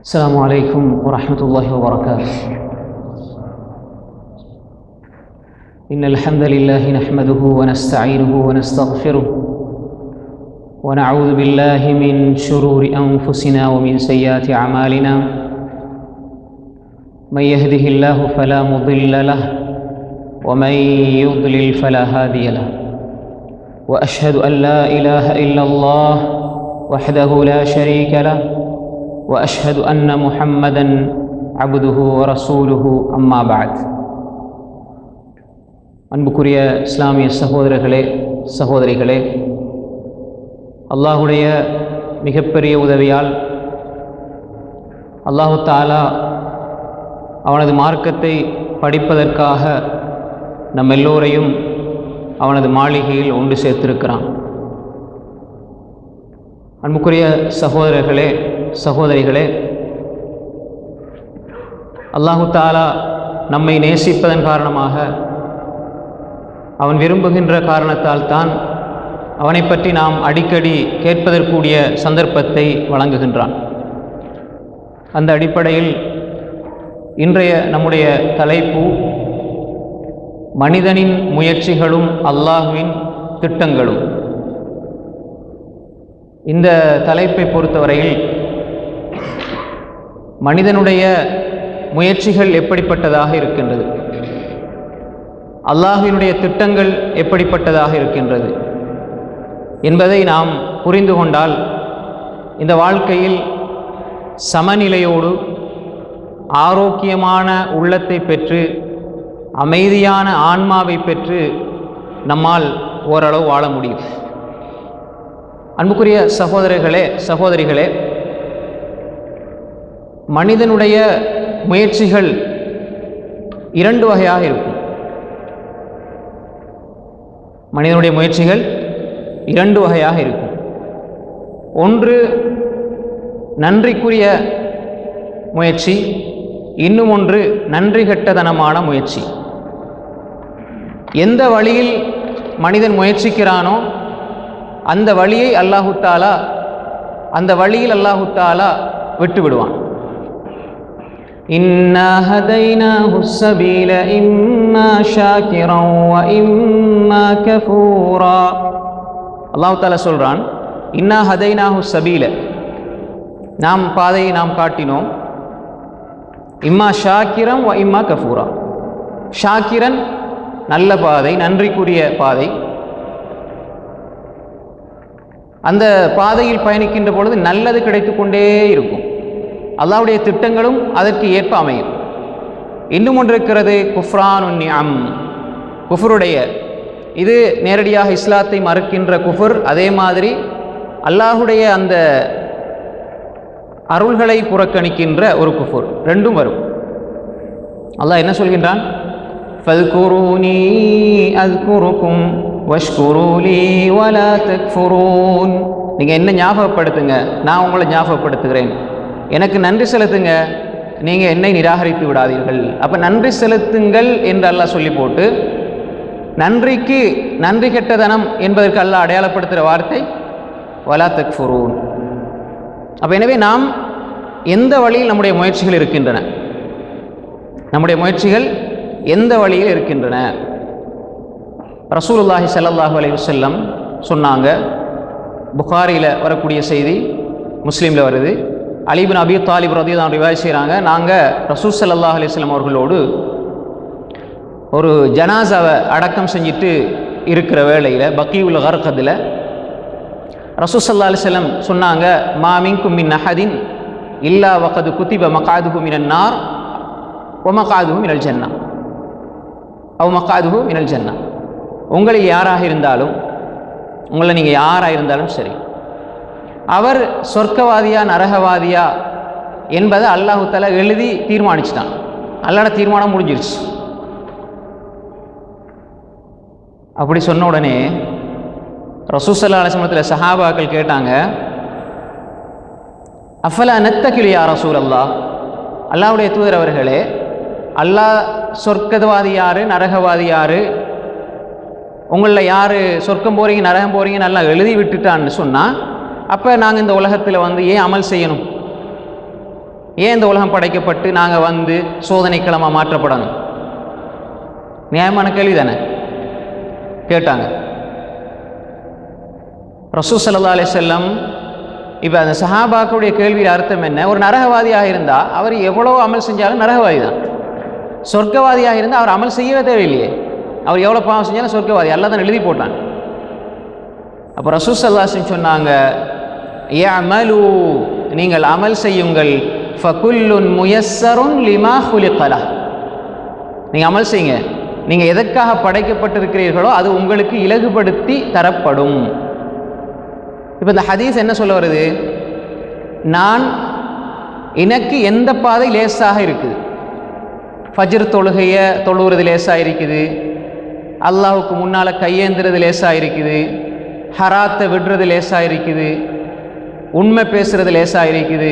السلام عليكم ورحمة الله وبركاته. إن الحمد لله نحمده ونستعينه ونستغفره ونعوذ بالله من شرور أنفسنا ومن سيئات أعمالنا. من يهده الله فلا مضل له ومن يضلل فلا هادي له. وأشهد أن لا إله إلا الله وحده لا شريك له وأشهد أن محمدًا عبده ورسوله أما بعد. அன்புக்குரிய இஸ்லாமிய சகோதரர்களே சகோதரிகளே, அல்லாஹுடைய மிகப்பெரிய உதவியால் அல்லாஹு தஆலா அவனது மார்க்கத்தை படிப்பதற்காக நம் எல்லோரையும் அவனது மாளிகையில் ஒன்று சேர்த்திருக்கிறான். அன்புக்குரிய சகோதரர்களே சகோதரிகளே, அல்லாஹு தஆலா நம்மை நேசிப்பதன் காரணமாக, அவன் விரும்புகின்ற காரணத்தால் தான் அவனை பற்றி நாம் அடிக்கடி கேட்பதற்குரிய சந்தர்ப்பத்தை வழங்குகின்றான். அந்த அடிப்படையில் இன்றைய நம்முடைய தலைப்பு மனிதனின் முயற்சிகளும் அல்லாஹ்வின் திட்டங்களும். இந்த தலைப்பை பொறுத்தவரையில் மனிதனுடைய முயற்சிகள் எப்படிப்பட்டதாக இருக்கின்றது, அல்லாஹ்வினுடைய திட்டங்கள் எப்படிப்பட்டதாக இருக்கின்றது என்பதை நாம் புரிந்து கொண்டால் இந்த வாழ்க்கையில் சமநிலையோடு ஆரோக்கியமான உள்ளத்தை பெற்று அமைதியான ஆன்மாவை பெற்று நம்மால் ஓரளவு வாழ முடியும். அன்புக்குரிய சகோதரர்களே சகோதரிகளே, மனிதனுடைய முயற்சிகள் இரண்டு வகையாக இருக்கும். மனிதனுடைய முயற்சிகள் இரண்டு வகையாக இருக்கும். ஒன்று நன்றிக்குரிய முயற்சி, இன்னும் ஒன்று நன்றி கெட்டதனமான முயற்சி. எந்த வழியில் மனிதன் முயற்சிக்கிறானோ அந்த வழியை அல்லாஹு தஆலா அந்த வழியில் அல்லாஹு தஆலா விட்டு விடுவான். இன்னா ஹதைனாஹு ஸபீல இம்மா ஷாக்கிரன் வ இம்மா கஃபூரா. அல்லாஹ் தஆலா சொல்றான், இன்னா ஹதைனாஹு ஸபீல, நாம் பாதையை நாம் காட்டினோம். இம்மா ஷாக்கிரன் வ இம்மா கஃபூரா. ஷாக்கிரன் நல்ல பாதை, நன்றிக்குரிய பாதை. அந்த பாதையில் பயணிக்கின்ற பொழுது நல்லது கிடைத்து கொண்டே இருக்கும். அல்லாஹ்வுடைய திட்டங்களும் அதற்கு ஏற்ப அமையும். இன்னும் ஒன்று இருக்கிறது, குஃப்ரானுன் நிஅம், குஃபருடைய, இது நேரடியாக இஸ்லாத்தை மறுக்கின்ற குஃபர். அதே மாதிரி அல்லாஹ்வுடைய அந்த அருள்களை புறக்கணிக்கின்ற ஒரு குஃபர். ரெண்டும் வரும். அல்லாஹ் என்ன சொல்கின்றான், ஃபذ்குரூனி அذ்குருக்கும் வஷ்குரூ லீ வலா தக்ஃபுரூன். நீங்கள் என்ன ஞாபகப்படுத்துங்க, நான் உங்களை ஞாபகப்படுத்துகிறேன். எனக்கு நன்றி செலுத்துங்க, நீங்கள் என்னை நிராகரித்து விடாதீர்கள். அப்போ நன்றி செலுத்துங்கள் என்று அல்லாஹ் சொல்லி போட்டு, நன்றிக்கு நன்றி கெட்டதனம் என்பதற்கு அல்லாஹ் அடையாளப்படுத்துகிற வார்த்தை வலா தக்ஃபுரூன். அப்போ எனவே நாம் எந்த வழியில் நம்முடைய முயற்சிகள் இருக்கின்றன, நம்முடைய முயற்சிகள் எந்த வழியில் இருக்கின்றன. ரசூலுல்லாஹி ஸல்லல்லாஹு அலைஹி வஸல்லம் சொன்னாங்க, புகாரியில் வரக்கூடிய செய்தி, முஸ்லீமில் வருது. அலி இப்னு அபி தாலிப் ரலியல்லாஹு அன்ஹு ரிவாயத் செய்கிறாங்க, நாங்கள் ரசூல் ஸல்லல்லாஹு அலைஹி வஸல்லம் அவர்களோடு ஒரு ஜனாசாவை அடக்கம் செஞ்சுட்டு இருக்கிற வேளையில் பக்கீஉல் கர்கதில் ரசூல் ஸல்லல்லாஹு அலைஹி வஸல்லம் சொன்னாங்க, மா மின்கும் மின் அஹதின் இல்லா வகது குத்திப மகாதுஹு மினன் நார் வ மகாதுஹு மினல் ஜன்னா அவ் மகாதுஹு மினல் ஜன்னா. உங்களில் யாராக இருந்தாலும், உங்களை நீங்கள் யாராக இருந்தாலும் சரி, அவர் சொர்க்கவாதியா நரகவாதியா என்பதை அல்லாஹு தஆலா எழுதி தீர்மானிச்சிட்டான். அல்லாஹ்வோட தீர்மானம் முடிஞ்சிருச்சு. அப்படி சொன்ன உடனே ரசூல் ஸல்லல்லாஹு அலைஹி வஸல்லம் சஹாபாக்கள் கேட்டாங்க, அஃபலா நத்தகில் யா ரசூலல்லாஹ், அல்லாஹ்வுடைய தூதர் அவர்களே, அல்லாஹ் சொர்க்கவாதி யாரு நரகவாதி யாரு, உங்களில் யார் சொர்க்கம் போகிறீங்க நரகம் போகிறீங்க நல்லா எழுதி விட்டுட்டான்னு சொன்னால், அப்போ நாங்கள் இந்த உலகத்தில் வந்து ஏன் அமல் செய்யணும்? ஏன் இந்த உலகம் படைக்கப்பட்டு நாங்கள் வந்து சோதனைக்களமாக மாற்றப்படணும்? நியாயமான கேள்வி தானே கேட்டாங்க. ரசூல் ஸல்லல்லாஹு அலைஹி வஸல்லம் இப்போ அந்த சஹாபாக்களுடைய கேள்வியில் அர்த்தம் என்ன? ஒரு நரகவாதியாக இருந்தால் அவர் எவ்வளோ அமல் செஞ்சாலும் நரகவாதி தான். சொர்க்கவாதியாக இருந்தால் அவர் அமல் செய்யவே தேவையில்லையே. அவர் எவ்வளோ பாவம் செஞ்சாலும் சொர்க்கவாதி, அல்லாஹ் தான் எழுதி போட்டான். அப்போ ரசூல் ஸல்லல்லாஹு அலைஹி வஸல்லம் சொன்னாங்க, யஅமலு, நீங்கள் அமல் செய்யுங்கள், ஃபகுல்லுன் முயஸ்ஸருன் லிமா குலிகலஹ், நீங்கள் அமல் செய்யுங்க, நீங்கள் எதற்காக படைக்கப்பட்டிருக்கிறீர்களோ அது உங்களுக்கு இலகுபடுத்தி தரப்படும். இப்போ இந்த ஹதீஸ் என்ன சொல்ல வருது? எனக்கு எந்த பாதை லேசாக இருக்குது, ஃபஜ்ர் தொழுகையை தொழுகிறது லேசாக இருக்குது, அல்லாஹுக்கு முன்னால் கையேந்துறது லேசாக இருக்குது, ஹராத்தை விடுறது லேசாக இருக்குது, உண்மை பேசுறது லேசாக இருக்குது,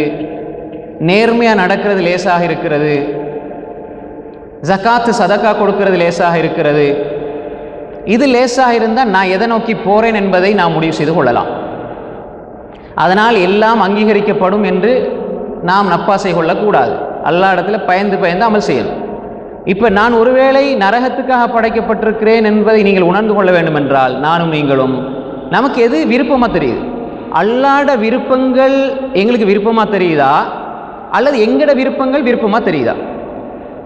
நேர்மையாக நடக்கிறது லேசாக இருக்கிறது, ஜகாத்து சதக்கா கொடுக்கிறது லேசாக இருக்கிறது. இது லேசாக இருந்தால் நான் எதை நோக்கி போகிறேன் என்பதை நான் முடிவு செய்து கொள்ளலாம். அதனால் எல்லாம் அங்கீகரிக்கப்படும் என்று நாம் நப்பாசை கொள்ளக்கூடாது. அல்லா இடத்துல பயந்து பயந்து அமல் செய்யணும். இப்போ நான் ஒருவேளை நரகத்துக்காக படைக்கப்பட்டிருக்கிறேன் என்பதை நீங்கள் உணர்ந்து கொள்ள வேண்டும் என்றால், நானும் நீங்களும் நமக்கு எது விருப்பமாக தெரியுது? அல்லாட விருப்பங்கள் எங்களுக்கு விருப்பமாக தெரியுதா, அல்லது எங்களோட விருப்பங்கள் விருப்பமாக தெரியுதா?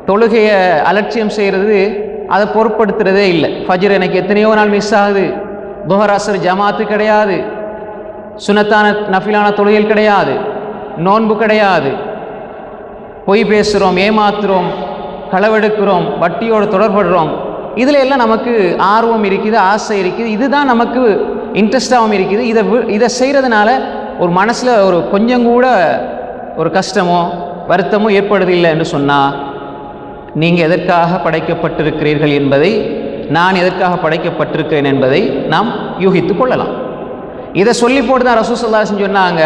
தொழுகையை அலட்சியம் செய்கிறது, அதை பொருட்படுத்துறதே இல்லை. ஃபஜ்ர் எனக்கு எத்தனையோ நாள் மிஸ் ஆகுது, துஹர் அஸ்ர் ஜமாத்து கிடையாது, சுனத்தான நஃபிலான தொழுகைகள் கிடையாது, நோன்பு கிடையாது, பொய் பேசுகிறோம், ஏமாத்துறோம், களவெடுக்கிறோம், வட்டியோடு தொடர்படுறோம். இதில் எல்லாம் நமக்கு ஆர்வம் இருக்குது, ஆசை இருக்குது, இதுதான் நமக்கு இன்ட்ரெஸ்டாகவும் இருக்குது. இதை செய்கிறதுனால ஒரு மனசில் ஒரு கொஞ்சம் கூட ஒரு கஷ்டமோ வருத்தமோ ஏற்படுதில்லை என்று சொன்னால், நீங்கள் எதற்காக படைக்கப்பட்டிருக்கிறீர்கள் என்பதை, நான் எதற்காக படைக்கப்பட்டிருக்கிறேன் என்பதை நாம் யூகித்து கொள்ளலாம். இதை சொல்லி போட்டு தான் ரசூல் ஸல்லல்லாஹு அலைஹி வஸல்லம் சொன்னாங்க,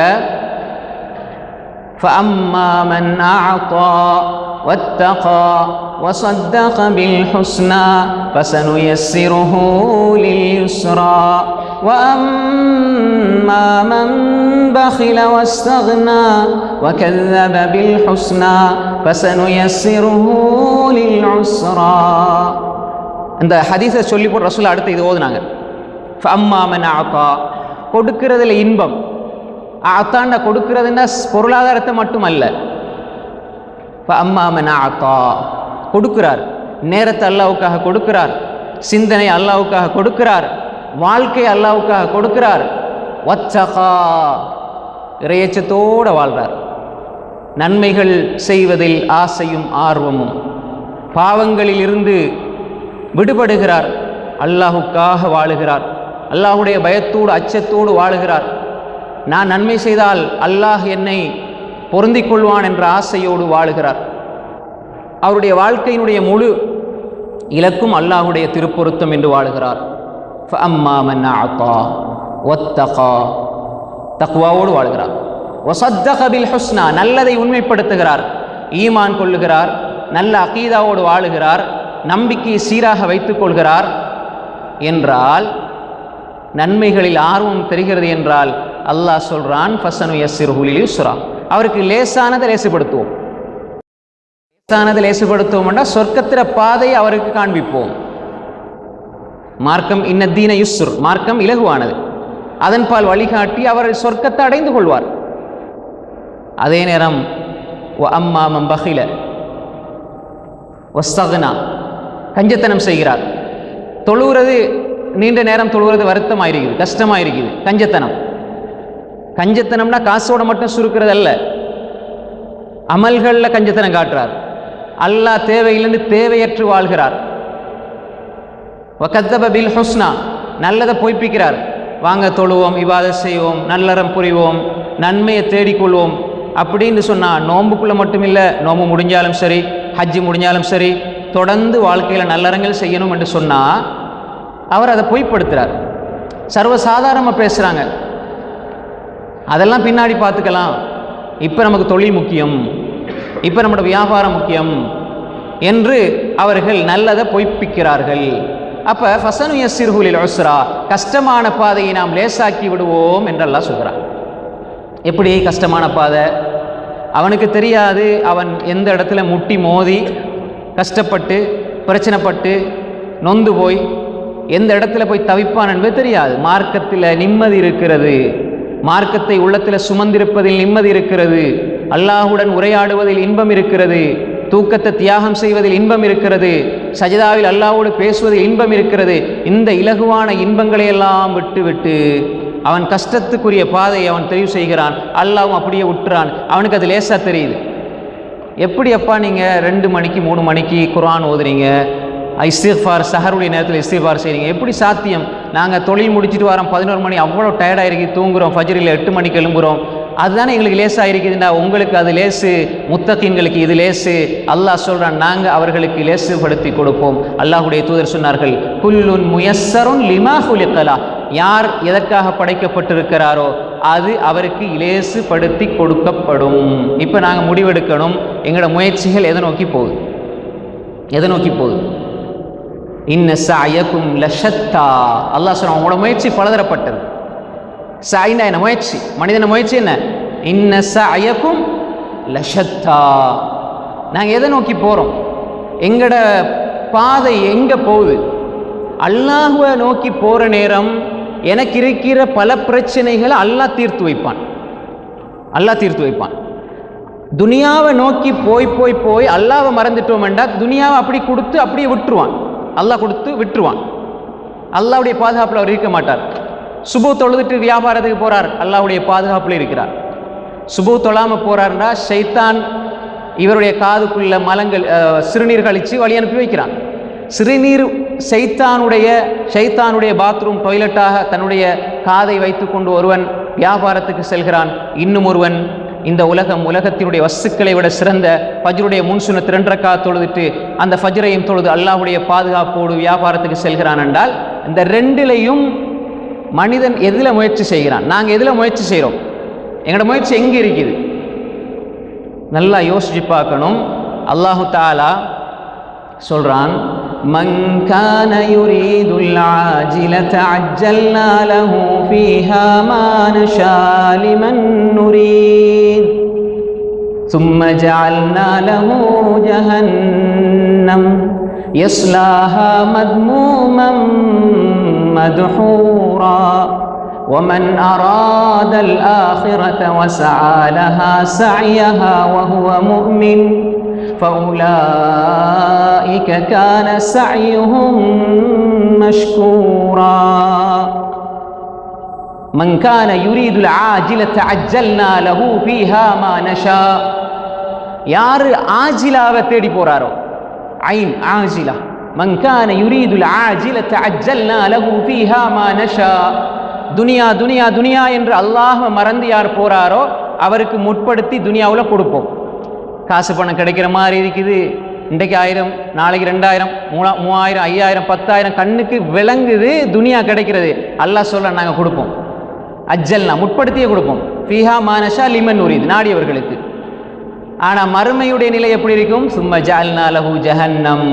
فَأَمَّا مَنْ أَعْطَى وَاتَّقَى وَصَدَّقَ بِالْحُسْنَى فَسَنُيَسِّرُهُ لِلْيُسْرَى وَأَمَّا مَنْ بَخِلَ وَاسْتَغْنَى وَكَذَّبَ بِالْحُسْنَى فَسَنُيَسِّرُهُ لِلْعُسْرَى. இந்த ஹதீஸை சொல்லி போட்டு ரசூல் அடுத்து இது ஓதுனாங்க. ஃபஅம்மா மன் அஅதா, கொடுக்கிறதுல இன்பம். அத்தாண்ட கொடுக்கிறதுன்னா பொருளாதாரத்தை மட்டும் அல்ல. ஃபஅம்மா மன் அஅதா, கொடுக்கிறார், நேரத்தை அல்லாஹ்வுக்காக கொடுக்கிறார், சிந்தனை அல்லாஹ்வுக்காக கொடுக்கிறார், வாழ்க்கை அல்லாஹ்வுக்காக கொடுக்கிறார். வத்தகா, இறையச்சத்தோடு வாழ்கிறார், நன்மைகள் செய்வதில் ஆசையும் ஆர்வமும், பாவங்களில் இருந்து விடுபடுகிறார், அல்லாஹுக்காக வாழுகிறார், அல்லாஹுடைய பயத்தோடு அச்சத்தோடு வாழுகிறார். நான் நன்மை செய்தால் அல்லாஹ் என்னை பொருந்திக் கொள்வான் என்ற ஆசையோடு வாழுகிறார். அவருடைய வாழ்க்கையினுடைய முழு இலக்கும் அல்லாஹுடைய திருப்பொருத்தம் என்று வாழுகிறார். ஃபஅம்மா மன் அஅதா வத்தகா, தக்வாவோடு வாழ்கிறார். வஸத்தக பில் ஹுஸ்னா, நல்லதை உண்மைப்படுத்துகிறார், ஈமான் கொள்ளுகிறார், நல்ல அகீதாவோடு வாழுகிறார், நம்பிக்கையை சீராக வைத்துக் கொள்கிறார் என்றால், நன்மைகளில் ஆர்வம் தெரிகிறது என்றால் அல்லாஹ் சொல்றான், ஃபஸனுயஸ்ஸிருஹு லில்யுஸ்ரா, அவருக்கு லேசானதை லேசுபடுத்துவோம். லேசானதை லேசுபடுத்துவோம் என்றால் சொர்க்கத்திர பாதையை அவருக்கு காண்பிப்போம். மார்க்கம் இன்னதீன யுஸ்ர், மார்க்கம் இலகுவானது, அதன்பால் வழிகாட்டி அவர் சொர்க்கத்தை அடைந்து கொள்வார். அதே நேரம் வஅம்மா மன் பகில வஸ்தக்னா, கஞ்சத்தனம் செய்கிறார். தொழுகிறது, நீண்ட நேரம் தொழுகிறது வருத்தமாயிருக்குது, கஷ்டமாயிருக்குது, கஞ்சத்தனம். கஞ்சத்தனம்னா காசோட மட்டும் சுருக்கிறது அல்ல, அமல்களில் கஞ்சத்தனம் காட்டுறார். அல்லாஹ் தேவையில்லைன்னு தேவையற்று வாழ்கிறார். வகத்தப பில் ஹுஸ்னா, நல்லதை பொய்ப்பிக்கிறார். வாங்க தொழுவோம், இபாதத் செய்வோம், நல்லறம் புரிவோம், நன்மையை தேடிக்கொள்வோம் அப்படின்னு சொன்னால், நோன்புக்குள்ளே மட்டும் இல்லை, நோன்பு முடிஞ்சாலும் சரி, ஹஜ்ஜு முடிஞ்சாலும் சரி, தொடர்ந்து வாழ்க்கையில் நல்லறங்கள் செய்யணும் என்று சொன்னால் அவர் அதை பொய்ப்படுத்துகிறார். சர்வசாதாரணமாக பேசுகிறாங்க, அதெல்லாம் பின்னாடி பார்த்துக்கலாம், இப்போ நமக்கு தொழில் முக்கியம், இப்போ நம்மளோட வியாபாரம் முக்கியம் என்று அவர்கள் நல்லதை பொய்ப்பிக்கிறார்கள். அப்போ ஃபஸனுயஸ்ஸிருஹு லில்உஸ்ரா, கஷ்டமான பாதையை நாம் லேசாக்கி விடுவோம் என்று அல்லாஹ் சொல்கிறார். எப்படி கஷ்டமான பாதை? அவனுக்கு தெரியாது அவன் எந்த இடத்துல முட்டி மோதி கஷ்டப்பட்டு பிரச்சனைப்பட்டு நொந்து போய் எந்த இடத்துல போய் தவிப்பான் என்பது தெரியாது. மார்க்கத்தில் நிம்மதி இருக்கிறது, மார்க்கத்தை உள்ளத்தில் சுமந்திருப்பதில் நிம்மதி இருக்கிறது, அல்லாஹுடன் உரையாடுவதில் இன்பம் இருக்கிறது, தூக்கத்தை தியாகம் செய்வதில் இன்பம் இருக்கிறது, சஜிதாவில் அல்லாஹ்வோடு பேசுவதில் இன்பம் இருக்கிறது. இந்த இலகுவான இன்பங்களை எல்லாம் விட்டு அவன் கஷ்டத்துக்குரிய பாதையை அவன் தெரிவு செய்கிறான். அல்லாஹ்வும் அப்படியே விட்டுறான். அவனுக்கு அது லேசாக தெரியுது. எப்படி அப்பா நீங்கள் 2 மணிக்கு 3 மணிக்கு குர்ஆன் ஓதுறீங்க, இஸ்திக்ஃபார் சஹருடைய நேரத்தில் இஸ்திக்ஃபார் செய்கிறீங்க, எப்படி சாத்தியம்? நாங்கள் தொழில் முடிச்சுட்டு வரோம் 11 மணி, அவ்வளோ டயர்டாக இருக்கு, தூங்குகிறோம், ஃபஜ்ரில் 8 மணிக்கு எழும்புகிறோம், அதுதானே எங்களுக்கு லேசாக இருக்குதுண்டா. உங்களுக்கு அது லேசு, முத்தகீன்களுக்கு இது லேசு. அல்லாஹ் சொல்கிறான், நாங்கள் அவர்களுக்கு லேசுபடுத்தி கொடுப்போம். அல்லாஹுடைய தூதர் சொன்னார்கள், குல்லுன் முயஸ்ஸருன் லிமா குலிகலா, யார் எதற்காக படைக்கப்பட்டிருக்கிறாரோ அது அவருக்கு லேசுபடுத்தி கொடுக்கப்படும். இப்போ நாங்கள் முடிவெடுக்கணும், எங்களோட முயற்சிகள் எதை நோக்கி போகுது, எதை நோக்கி போகுது? இன்ன சஅயக்கும் லஷத்தா, அல்லாஹ் சொல்றான் உங்களோட முயற்சி பலதரப்பட்டது. சஅய்னா என்ன? முயற்சி, மனிதன முயற்சி என்ன? இன்ன சஅயக்கும் லஷத்தா, நாங்கள் எதை நோக்கி போகிறோம், எங்களோட பாதை எங்கே போகுது? அல்லாஹ்வை நோக்கி போகிற நேரம் எனக்கு இருக்கிற பல பிரச்சனைகளை அல்லாஹ் தீர்த்து வைப்பான், அல்லாஹ் தீர்த்து வைப்பான். துனியாவை நோக்கி போய் அல்லாஹ்வை மறந்துட்டோம்டா துனியாவை அப்படி கொடுத்து அப்படியே விட்டுருவான். அல்லாஹ் கொடுத்து விட்டுருவான். அல்லாஹ்வுடைய பாதுகாப்பில் அவர் இருக்க மாட்டார். சுபு தொழுதுட்டு வியாபாரத்துக்கு போகிறார், அல்லாஹ்வுடைய பாதுகாப்பில் இருக்கிறார். சுபு தொழாமல் போகிறார்னா ஷைத்தான் இவருடைய காதுக்குள்ள மலங்கள் சிறுநீர் கழித்து வழி அனுப்பி வைக்கிறான். சிறுநீர் ஷைத்தானுடைய பாத்ரூம் டாய்லெட்டாக தன்னுடைய காதை வைத்து கொண்டு ஒருவன் வியாபாரத்துக்கு செல்கிறான். இன்னும் ஒருவன் இந்த உலகத்தினுடைய வஸ்துக்களை விட சிறந்த ஃபஜ்ருடைய முன்சுன்னத் 2 ரக்காத் தொழுதுட்டு அந்த ஃபஜ்ரையும் தொழுது அல்லாஹ்வுடைய பாதுகாப்போடு வியாபாரத்துக்கு செல்கிறான் என்றால், இந்த 2லையும் மனிதன் எதில் முயற்சி செய்கிறான்? நாங்கள் எதில் முயற்சி செய்கிறோம்? எங்களோட முயற்சி எங்கே இருக்குது? நல்லா யோசிச்சு பார்க்கணும். அல்லாஹு தஆலா சொல்றான், மன் கான யுரீதுல் ஆஜிலத அஜ்ஜல்னா லஹு ஃபீஹா மா நஷா லிமன் நுரீத் ثم جعلنا له جهنم يصلاها مذموما مدحورا ومن أراد الآخرة وسعى لها سعيها وهو مؤمن فأولئك كان سعيهم مشكورا من كان يريد العاجلة عجلنا له فيها ما نشاء. யார் ஆஜிலாவை தேடி போறாரோ, ஐன் ஆஜிலா, மன் கான யுரீதுல் ஆஜிலத அஜ்ஜல்னா லஹு ஃபீஹா மா நஷா, துனியா துனியா துனியா என்று அல்லாஹ்வை மறந்து யார் போறாரோ அவருக்கு முற்படுத்தி துனியாவில் கொடுப்போம். காசு பணம் கிடைக்கிற மாதிரி இருக்குது, இன்றைக்கு 1000 நாளைக்கு 2000 3000 5000 10000 கண்ணுக்கு விளங்குது, துனியா கிடைக்கிறது. அல்லாஹ் சொல்ல நாங்கள் கொடுப்போம். அஜ்ஜல்னா முற்படுத்தியே கொடுப்போம். ஃபீஹா மா நஷா லிமன் நுரீத் நாடியவர்களுக்கு. ஆனால் மறுமையுடைய நிலை எப்படி இருக்கும்? சும்ம ஜஅல்னா லஹு ஜஹன்னம்,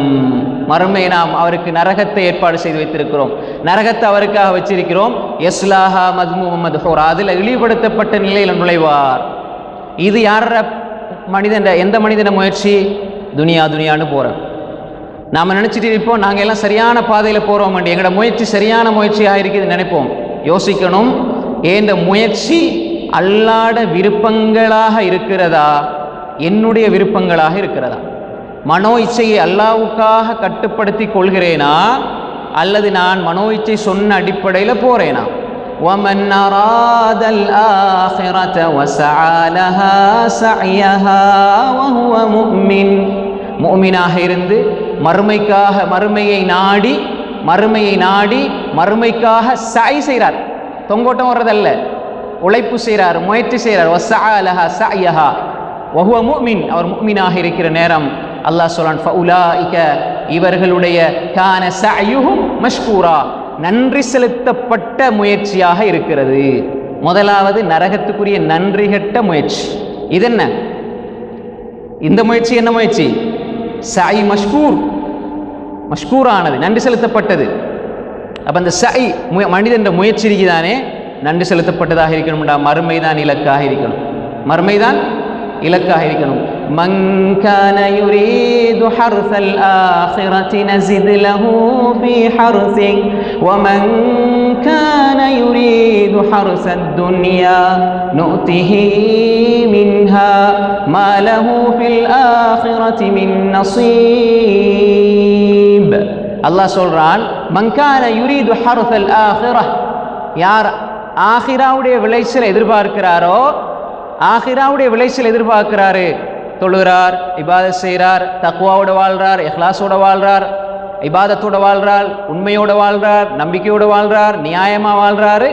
மறுமை நாம் அவருக்கு நரகத்தை ஏற்பாடு செய்து வைத்திருக்கிறோம், நரகத்தை அவருக்காக வச்சிருக்கிறோம். யஸ்லாஹா மத்மூமன் மத்ஹூரா, அதில் இழிவுபடுத்தப்பட்ட நிலையில் நுழைவார். இது யார எந்த மனிதன முயற்சி? துனியா துனியான்னு போகிறோம். நாம் நினச்சிட்டு இருப்போம் நாங்கள் எல்லாம் சரியான பாதையில் போகிறோம், எங்களோட முயற்சி சரியான முயற்சியாக இருக்குது நினைப்போம். யோசிக்கணும், இந்த முயற்சி அல்லாஹ்வுட விருப்பங்களாக இருக்கிறதா, என்னுடைய விருப்பங்களாக இருக்கிறதா? மனோ இச்சையை அல்லாஹ்வுக்காக கட்டுப்படுத்தி கொள்கிறேனா, அல்லது நான் மனோ இச்சை சொன்ன அடிப்படையில் போகிறேனா? وَمَنْ أَرَادَ الْآخِرَةَ وَسَعَى لَهَا سَعْيَهَا وَهُوَ مُؤْمِنٌ, முஃமினாக இருந்து மறுமையை நாடி மறுமைக்காக சஅய் செய்கிறார், தொங்கோட்டம் வர்றதல்ல, உழைப்பு செய்கிறார், முயற்சி செய்கிறார். وَسَعَى لَهَا سَعْيَهَا وَهُوَ مُؤْمِنٌ, அவர் முஃமினாக இருக்கிற நேரம் அல்லாஹ் சொல்றான், ஃபஉலாயிக, இவர்களுடைய கான சஅயுஹும் மஷ்கூரா, நன்றி செலுத்தப்பட்ட முயற்சியாக இருக்கிறது. முதலாவது நரகத்துக்குரிய நன்றி கெட்ட முயற்சி. இது என்ன? இந்த முயற்சி என்ன முயற்சி? சஅய் மஷ்கூரானது, நன்றி செலுத்தப்பட்டது. அப்போ அந்த சஅய் மனிதன் முயற்சி இருக்குதானே நன்றி செலுத்தப்பட்டதாக இருக்கணும்டா, மறுமைதான் இலக்காக இருக்கணும், மறுமைதான் இலக்காக இருக்கணும். மன் கான யுரீது ஹர்ஸல் ஆখিরাতি நஸித் லஹு ஃபீ ஹர்ஸிஹி வ மன் கான யுரீது ஹர்ஸத் துன்யா நுதிஹி மின்ஹா மா லஹு ஃபில் ஆখিরাতি மின் நஸீப். அல்லாஹ் சொல்றான், மன் கான யுரீது ஹர்ஸல் ஆখিরাহ, யார் ஆகிராவுடைய விளைச்சல் எதிர்பார்க்கிறாரோ, ஆகிராவுடைய விளைச்சல் எதிர்பார்க்கிறாரு, தொழுகிறார், இபாதத் செய்கிறார், தக்வாவோட வாழ்றார், இஹ்லாஸோட வாழ்றார், இபாதத்தோட வாழ்றார், உண்மையோட வாழ்றார், நம்பிக்கையோட வாழ்றார், நியாயமா வாழ்றாரு,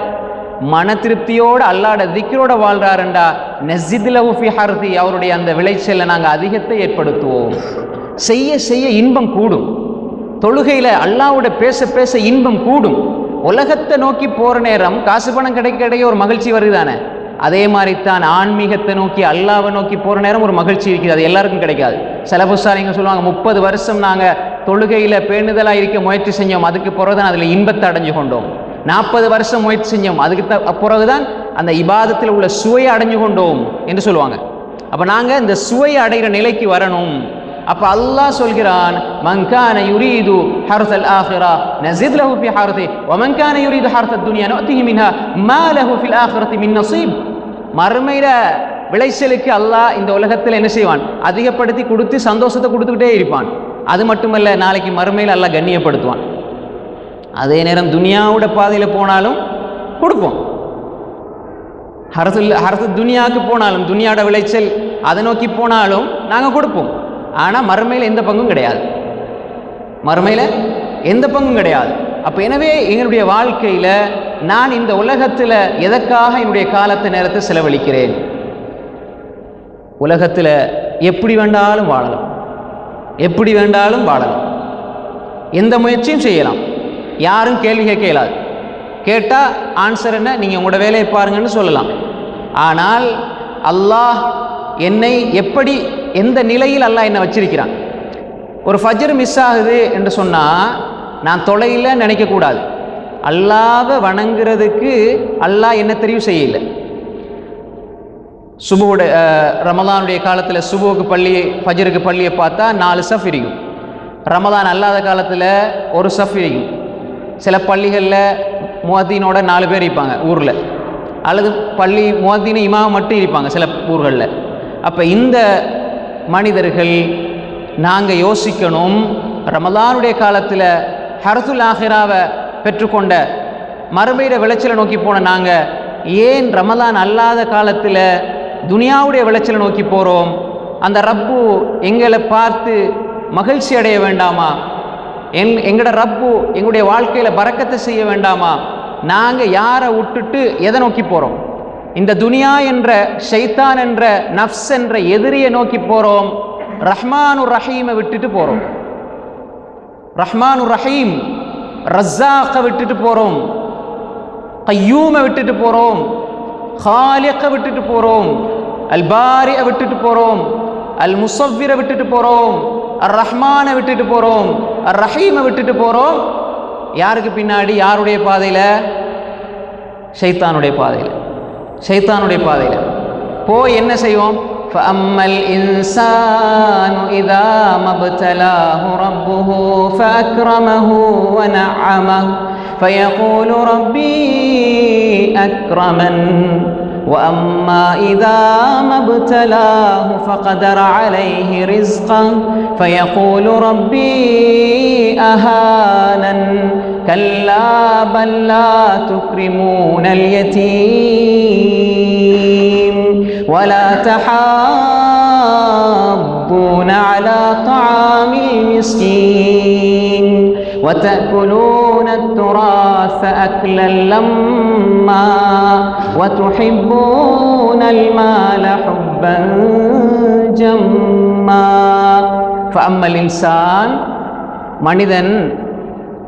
மன திருப்தியோடு அல்லாஹ்ட திக்ரோட வாழ்றாருண்டா நஸித் லஹு ஃபீ ஹர்ஸி, அவருடைய அந்த விளைச்சலை நாங்கள் அதிகத்தை ஏற்படுத்துவோம். செய்ய செய்ய இன்பம் கூடும். தொழுகையில் அல்லாஹ்வோட பேச பேச இன்பம் கூடும். உலகத்தை நோக்கி போகிற நேரம் காசு பணம் கிடைக்க ஒரு மகிழ்ச்சி வருதானே, அதே மாதிரி தான் ஆன்மீகத்தை நோக்கி அல்லாஹ்வை நோக்கி போகிற நேரம் ஒரு மகிழ்ச்சி இருக்குது. அது எல்லாருக்கும் கிடைக்காது. சில புஸ்தாரிங்க சொல்லுவாங்க, 30 வருஷம் நாங்கள் தொழுகையில் பேணுதலாக இருக்க முயற்சி செஞ்சோம், அதுக்கு பிறகுதான் அதில் இன்பத்தை அடைஞ்சு கொண்டோம். 40 வருஷம் முயற்சி செஞ்சோம், அதுக்கு பிறகுதான் அந்த இபாதத்தில் உள்ள சுவையை அடைஞ்சு கொண்டோம் என்று சொல்லுவாங்க. அப்போ நாங்கள் இந்த சுவையை அடைகிற நிலைக்கு வரணும். அப்போ அல்லாஹ் சொல்கிறான், மன் கான யுரீது ஹர்ஸல் ஆখিরা நஸித் லஹு ஃபீ ஹர்ஸிஹி வ மன் கான யுரீது ஹர்ஸத் துன்யா நுதிஹி மின்ஹா மா லஹு ஃபில் ஆখিরাতি மின் நஸீப். மறுமையில விளைச்சலுக்கு அல்லாஹ் இந்த உலகத்தில் என்ன செய்வான், அதிகப்படுத்தி கொடுத்து சந்தோஷத்தை கொடுத்துக்கிட்டே இருப்பான். அது மட்டுமல்ல, நாளைக்கு மறுமையில் அல்லாஹ் கண்ணியப்படுத்துவான். அதே நேரம் துனியாவோட பாதையில் போனாலும் கொடுப்போம். ஹர்ஸத் துனியாவுக்கு போனாலும், துனியாவோட விளைச்சல் அதை நோக்கி போனாலும் நாங்கள் கொடுப்போம். ஆனால் மறுமையில் எந்த பங்கும் கிடையாது. மறுமையில் எந்த பங்கும் கிடையாது. அப்போ எனவே எங்களுடைய வாழ்க்கையில் நான் இந்த உலகத்தில் எதற்காக என்னுடைய காலத்தை நேரத்தை செலவழிக்கிறேன்? உலகத்தில் எப்படி வேண்டாலும் வாழலாம், எப்படி வேண்டாலும் வாழலாம், எந்த முயற்சியும் செய்யலாம், யாரும் கேள்வி கேட்க இயலாது. கேட்டால் ஆன்சர் என்ன, நீங்கள் உங்களோட வேலையை பாருங்கன்னு சொல்லலாம். ஆனால் அல்லாஹ் என்னை எப்படி, எந்த நிலையில் அல்லாஹ் என்னை வச்சிருக்கிறான்? ஒரு ஃபஜ்ர் மிஸ் ஆகுது என்று சொன்னால் நான் தொலையில் நினைக்கக்கூடாது. அல்லாஹ்வை வணங்குறதுக்கு அல்லாஹ் என்ன தெரிவு செய்யலை. சுபுவோட ரமலானுடைய காலத்தில் சுபுவுக்கு பள்ளி, ஃபஜ்ருக்கு பள்ளியை பார்த்தா 4 சஃப் இருக்கும். ரமலான் அல்லாத காலத்தில் ஒரு சஃப் இருக்கும். சில பள்ளிகளில் முஅத்தினோட 4 பேர் இருப்பாங்க ஊரில், அல்லது பள்ளி முஅத்தின் இமாம் மட்டும் இருப்பாங்க சில ஊர்களில். அப்போ இந்த மனிதர்கள் நாங்கள் யோசிக்கணும், ரமலானுடைய காலத்தில் ஹர்ஸுல் ஆখিরাவை பெற்றுக்கொண்ட மறுமையிட விளைச்சலை நோக்கி போன நாங்கள் ஏன் ரமலான் அல்லாத காலத்தில் துனியாவுடைய விளைச்சலை நோக்கி போகிறோம்? அந்த ரப்பு எங்களை பார்த்து மகிழ்ச்சி அடைய வேண்டாமா? எங்களோட ரப்பு எங்களுடைய வாழ்க்கையில் பரக்கத்தை செய்ய வேண்டாமா? நாங்கள் யாரை விட்டுட்டு எதை நோக்கி போகிறோம்? இந்த துனியா என்ற ஷைத்தான் என்ற நஃப்ஸ் என்ற எதிரியை நோக்கி போகிறோம். ரஹ்மானுர் ரஹீமை விட்டுட்டு போகிறோம். ரஹ்மானுர் ரஹீம் ரஸாக்கை விட்டுட்டு போகிறோம். கய்யூமை விட்டுட்டு போகிறோம். ஹாலிக்கை விட்டுட்டு போகிறோம். அல் பாரியை விட்டுட்டு போகிறோம். அல் முஸவ்விரை விட்டுட்டு போகிறோம். அர் ரஹ்மானை விட்டுட்டு போகிறோம். அர் ரஹீமை விட்டுட்டு போகிறோம். யாருக்கு பின்னாடி? யாருடைய பாதையில்? ஷைத்தானுடைய பாதையில். ஷைத்தானுடைய பாதையில் போய் என்ன செய்வோம்? فَأَمَّا الْإِنسَانُ إِذَا مَا ابْتَلَاهُ رَبُّهُ فَأَكْرَمَهُ وَنَعَّمَهُ فَيَقُولُ رَبِّي أَكْرَمَنِ وَأَمَّا إِذَا مَا ابْتَلَاهُ فَقَدَرَ عَلَيْهِ رِزْقَهُ فَيَقُولُ رَبِّي أَهَانَنِ كَلَّا بَل لَّا تُكْرِمُونَ الْيَتِيمَ وَلَا تَحَاضُّونَ عَلَى طَعَامِ الْمِسْكِينِ وَتَأْكُلُونَ التُّرَاثَ أَكْلًا لَمًّا وَتُحِبُّونَ الْمَالَ حُبًّا جَمًّا فَأَمَّا الْإِنسَانُ மனிதன்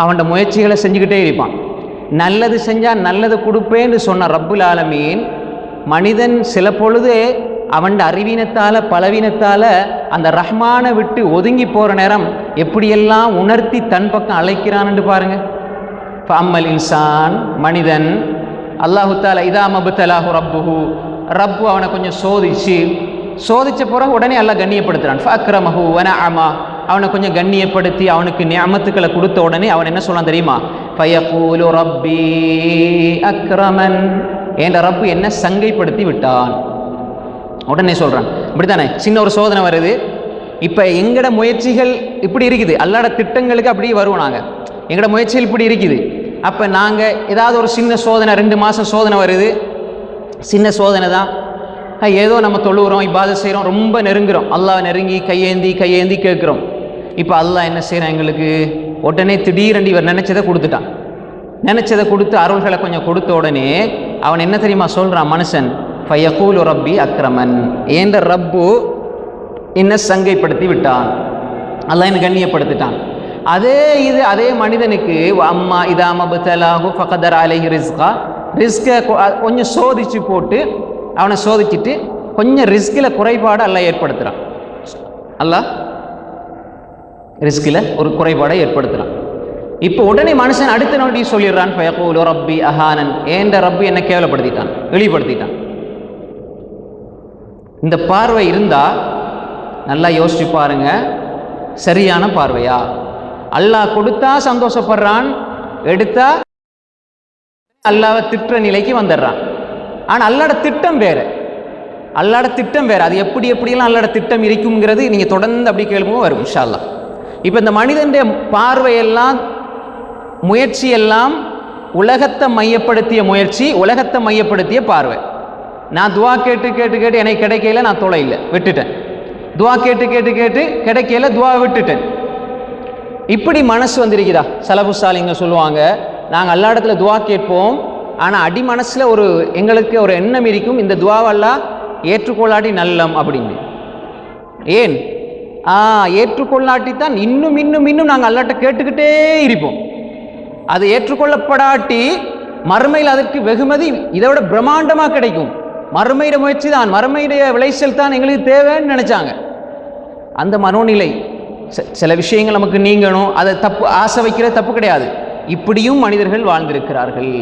அவனோட முயற்சிகளை செஞ்சுக்கிட்டே இருப்பான். நல்லது செஞ்சால் நல்லது கொடுப்பேன்னு சொன்ன ரப்புல் ஆலமீன் மனிதன் சில பொழுது அவன் அறிவீனத்தால் பலவீனத்தால் அந்த ரஹ்மானை விட்டு ஒதுங்கி போகிற நேரம் எப்படியெல்லாம் உணர்த்தி தன் பக்கம் அழைக்கிறான்னு பாருங்க. ஃபஅம்மல் இன்சான் மனிதன் அல்லாஹு தஆலா இதா மப்தலாஹு ரப்புஹு ரப்பு அவனை கொஞ்சம் சோதிச்சு சோதிச்ச பிறகு உடனே அல்லாஹ் கண்ணியப்படுத்துறான். ஃபஅக்ரமஹு வனஅமா, அவனை கொஞ்சம் கண்ணியப்படுத்தி அவனுக்கு நிஅமத்துக்களை கொடுத்த உடனே அவன் என்ன சொல்றான் தெரியுமா? ஃபயகூலு ரப்பி அக்ரமன், என்ற ரப்பு என்ன சங்கைப்படுத்தி விட்டான். உடனே சொல்றான். இப்படித்தானே சின்ன ஒரு சோதனை வருது. இப்போ எங்கட முயற்சிகள் இப்படி இருக்குது, அல்லாட திட்டங்களுக்கு அப்படி வருவோம். நாங்கள் எங்கட முயற்சிகள் இப்படி இருக்குது. அப்போ நாங்கள் ஏதாவது ஒரு சின்ன சோதனை, 2 மாதம் சோதனை வருது, சின்ன சோதனை தான், ஏதோ நம்ம தொழுகிறோம், இபாதத் செய்கிறோம், ரொம்ப நெருங்குறோம், அல்லாஹ் நெருங்கி கையேந்தி கேட்குறோம். இப்போ அல்லாஹ் என்ன செய்கிறான், எங்களுக்கு உடனே திடீரென்று இவர் நினச்சதை கொடுத்துட்டான். நினச்சதை கொடுத்து அருள்களை கொஞ்சம் கொடுத்த உடனே அவன் என்ன தெரியுமா சொல்கிறான் மனுஷன்? ஃபயகூலு ரப்பி அக்ரமன், ஏன்ற ரப்பு என்ன சங்கைப்படுத்தி விட்டான், அல்லாஹ் என்ன கண்ணியப்படுத்திட்டான். அதே மனிதனுக்கு அம்மா இதா மப்தலாஹு ஃபகதர் அலைஹி ரிஸ்கா, ரிஸ்கை கொஞ்சம் சோதிச்சு போட்டு அவனை சோதிச்சுட்டு கொஞ்சம் ரிஸ்கில் குறைபாடு அல்லாஹ் ஏற்படுத்துகிறான். அல்லாஹ் ரிஸ்கில் ஒரு குறைபாடை ஏற்படுத்துகிறான். இப்போ உடனே மனுஷன் அடுத்த நோட்டி சொல்லிடுறான், ஃபயகூலு ரப்பி அஹானன், ஏன்ற ரப்பி என்ன கேவலப்படுத்திட்டான், இழிப்படுத்திட்டான். இந்த பார்வை இருந்தால் நல்லா யோசிச்சு பாருங்க, சரியான பார்வையா? அல்லாஹ் கொடுத்தா சந்தோஷப்படுறான், எடுத்தா அல்லாஹ்வை திட்டுற நிலைக்கு வந்துடுறான். ஆனால் அல்லாஹ்வோட திட்டம் வேறு, அல்லாஹ்வோட திட்டம் வேறு. அது எப்படியெல்லாம் அல்லாஹ்வோட திட்டம் இருக்குங்கிறது நீங்கள் தொடர்ந்து அப்படி கேள்வியும் வரும் இன்ஷா அல்லாஹ். இப்போ இந்த மனிதனுடைய பார்வையெல்லாம் முயற்சியெல்லாம் உலகத்தை மையப்படுத்திய முயற்சி, உலகத்தை மையப்படுத்திய பார்வை. நான் துவா கேட்டு எனக்கு கிடைக்கல, நான் தொலைல விட்டுட்டேன். துவா கேட்டு கிடைக்கல, துவா விட்டுட்டேன். இப்படி மனசு வந்திருக்குதா? சலஃபு சாலிங்க சொல்லுவாங்க, நாங்கள் எல்லா இடத்துல துவா கேட்போம், ஆனால் அடி மனசில் எங்களுக்கு ஒரு எண்ணம் இருக்கும், இந்த துவாவெல்லாம் ஏற்றுக்கொள்ளாட்டி நல்லம் அப்படின்னு. ஏன்? ஏற்றுக்கொள்ளாட்டித்தான் இன்னும் நாங்கள் அல்லாட்ட கேட்டுக்கிட்டே இருப்போம். அது ஏற்றுக்கொள்ளப்படாட்டி மறுமையில் அதற்கு வெகுமதி இதை விட பிரம்மாண்டமாக கிடைக்கும். மறுமையிட முயற்சி தான், மறுமையுடைய விளைச்சல் தான் எங்களுக்கு தேவைன்னு நினச்சாங்க. அந்த மனோநிலை, சில விஷயங்கள் நமக்கு நீங்கணும், அதை தப்பு ஆசை வைக்கிறது தப்பு கிடையாது. இப்படியும் மனிதர்கள் வாழ்ந்திருக்கிறார்கள்.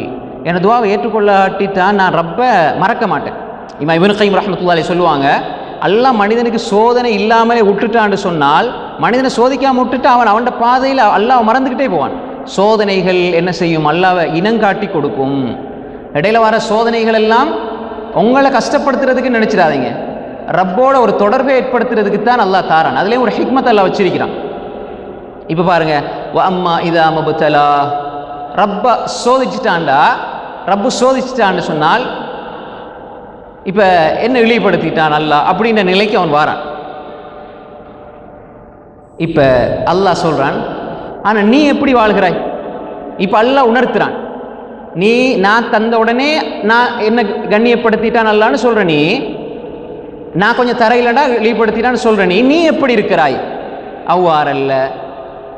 என துவாவை ஏற்றுக்கொள்ளாட்டித்தான் நான் ரப்பை மறக்க மாட்டேன். இமாம் இப்னு கய்யிம் ரஹ்மத்துல்லாஹி அலைஹி சொல்லுவாங்க, அல்லாஹ் மனிதனுக்கு சோதனை இல்லாமலே விட்டுட்டான்னு சொன்னால், மனிதனை சோதிக்காமல் விட்டுட்டு அவனோட பாதையில் அல்லாஹ் மறந்துக்கிட்டே போவான். சோதனைகள் என்ன செய்யும்? அல்லாஹ்வை இனங்காட்டி கொடுக்கும். இடையில வர சோதனைகள் எல்லாம் உங்களை கஷ்டப்படுத்துறதுக்கு நினச்சிடாதீங்க, ரப்போட ஒரு தொடர்பை ஏற்படுத்துறதுக்கு தான் அல்லாஹ் தாரான். அதுலேயும் ஒரு ஹிக்மத் அல்லாஹ் வச்சிருக்கிறான். இப்போ பாருங்க, அம்மா இதா மப்தலா, ரப்பை சோதிச்சுட்டான்டா, ரப்பு சோதிச்சுட்டான்னு சொன்னால் இப்போ என்ன இழிவுபடுத்திட்டான் அல்லாஹ் அப்படின்ற நிலைக்கு அவன் வாரான். இப்போ அல்லாஹ் சொல்கிறான், ஆனால் நீ எப்படி வாழ்கிறாய்? இப்போ அல்லாஹ் உணர்த்துறான், நான் தந்த உடனே நான் என்ன கண்ணியப்படுத்திட்டான் அல்லான்னு சொல்கிற நீ, நான் கொஞ்சம் தரையிலடா இழிவுபடுத்திட்டான்னு சொல்கிற நீ எப்படி இருக்கிறாய்? அவ்வாறல்ல,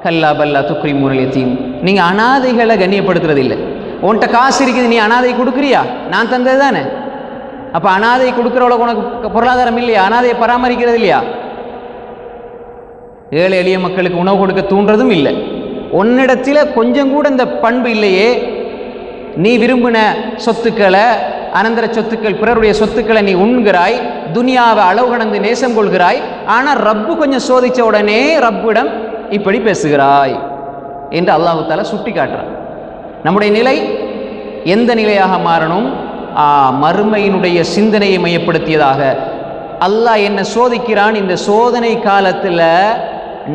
கல்லா பல்லா துக்ரி முரளியத்தையும், நீங்கள் அனாதைகளை கண்ணியப்படுத்துறது இல்லை. உன்கிட்ட காசு இருக்குது, நீ அனாதை கொடுக்குறியா? நான் தந்தது தானே. அப்போ அனாதை கொடுக்குறவளுக்கு உனக்கு பொருளாதாரம் இல்லையா? அனாதையை பராமரிக்கிறது இல்லையா? ஏழை எளிய மக்களுக்கு உணவு கொடுக்க தூண்டுறதும் இல்லை. உன்னிடத்தில் கொஞ்சம் கூட இந்த பண்பு இல்லையே. நீ விரும்பின சொத்துக்களை, அனந்தர சொத்துக்கள், பிறருடைய சொத்துக்களை நீ உண்கிறாய், துனியாவை அளவு கடந்து நேசம் கொள்கிறாய். ஆனால் ரப்பு கொஞ்சம் சோதித்த உடனே ரப்பிடம் இப்படி பேசுகிறாய் என்று அல்லாஹ் தஆலா சுட்டி காட்டுறான். நம்முடைய நிலை எந்த நிலையாக மாறணும்? மறுமையினுடைய சிந்தனையை மையப்படுத்தியதாக. அல்லாஹ் என்ன சோதிக்கிறான், இந்த சோதனை காலத்தில்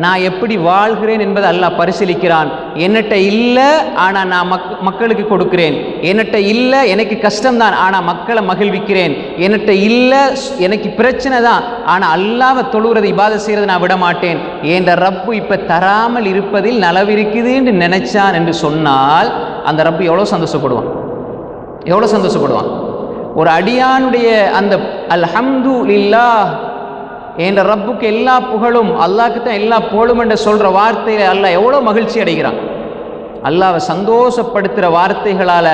நான் எப்படி வாழ்கிறேன் என்பதை அல்லாஹ் பரிசீலிக்கிறான். என்னட்ட இல்லை, ஆனால் நான் மக்களுக்கு கொடுக்கிறேன். என்னட்ட இல்லை, எனக்கு கஷ்டம்தான், ஆனால் மக்களை மகிழ்விக்கிறேன். என்னட்ட இல்லை, எனக்கு பிரச்சனை தான், ஆனால் அல்லாஹ்வை தொழுகிறது, இபாதத் செய்கிறது நான் விட மாட்டேன் என்ற ரப்பு இப்போ தராமல் இருப்பதில் நலவிருக்குது என்று நினைச்சான் என்று சொன்னால், அந்த ரப்பு எவ்வளோ சந்தோஷப்படுவான், எவ்வளோ சந்தோஷப்படுவான். ஒரு அடியானுடைய அந்த அல்ஹம்துலில்லாஹ் என்ற ரப்புக்கு எல்லா புகழும், அல்லாஹ்க்கு தான் எல்லா புகழும் என்று சொல்கிற வார்த்தையில் அல்லாஹ் எவ்வளோ மகிழ்ச்சி அடைகிறான். அல்லாஹ்வை சந்தோஷப்படுத்துகிற வார்த்தைகளால்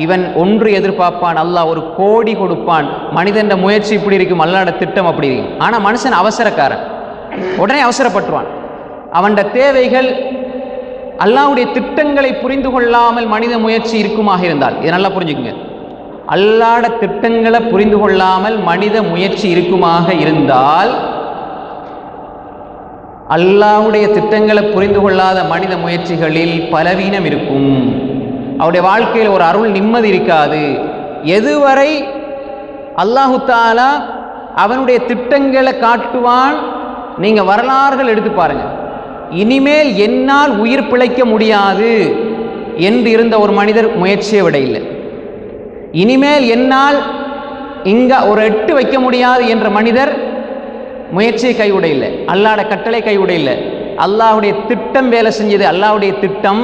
இவன் ஒன்று எதிர்பார்ப்பான், அல்லாஹ் 1 கோடி கொடுப்பான். மனிதன் முயற்சி இப்படி இருக்கும், அல்லாஹ்வோட திட்டம் அப்படி இருக்கும். ஆனால் மனுஷன் அவசரக்காரன், உடனே அவசரப்பட்டுவான். அவன் தேவைகள் அல்லாஹ்வுடைய திட்டங்களை புரிந்து கொள்ளாமல் மனித முயற்சி இருக்குமாக இருந்தால், இதை நல்லா புரிஞ்சுக்குங்க. அல்லாஹ்ட திட்டங்களை புரிந்து கொள்ளாமல் மனித முயற்சி இருக்குமாக இருந்தால், அல்லாஹ்வுடைய திட்டங்களை புரிந்து கொள்ளாத மனித முயற்சிகளில் பலவீனம் இருக்கும். அவருடைய வாழ்க்கையில் ஒரு அருள் நிம்மதி இருக்காது. எதுவரை அல்லாஹு தஆலா அவனுடைய திட்டங்களை காட்டுவான். நீங்க வரலாறுகள் எடுத்து பாருங்க. இனிமேல் என்னால் உயிர் பிழைக்க முடியாது என்று இருந்த ஒரு மனிதர் முயற்சியை விட இல்லை. இனிமேல் என்னால் இங்க ஒரு எட்டு வைக்க முடியாது என்ற மனிதர் முயற்சியை கைவிட இல்லை. அல்லாஹ்வுடைய கட்டளை கைவிட இல்லை. அல்லாஹ்வுடைய திட்டம் வேலை செஞ்சது. அல்லாஹ்வுடைய திட்டம்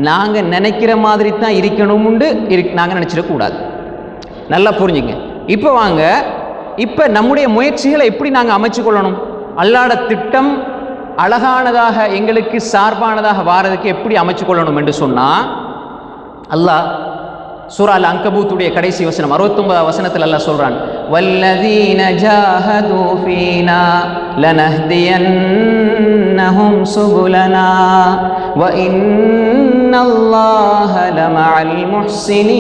நாங்கள் நினைக்கிற மாதிரி தான் இருக்கணும்னு நாங்கள் நினச்சிடக்கூடாது. நல்லா புரிஞ்சுங்க. இப்போ வாங்க, இப்போ நம்முடைய முயற்சிகளை எப்படி நாங்கள் அமைச்சு கொள்ளணும்? அல்லாஹ்வுடைய திட்டம் அழகானதாக எங்களுக்கு சார்பானதாக வாரதுக்கு எப்படி அமைச்சு கொள்ளணும் என்று சொன்னால், அல்லாஹ் சூரா அல் அன்கபூத்துடைய கடைசி வசனம் 69 வசனத்தில் அல்லாஹ் சொல்றான், வல்லதீன ஜாஹது ஃபீனா லனஹ்தியன்னஹும் சுபுலனா வ இன்னல்லாஹ லமஅல் முஹ்ஸினீன்.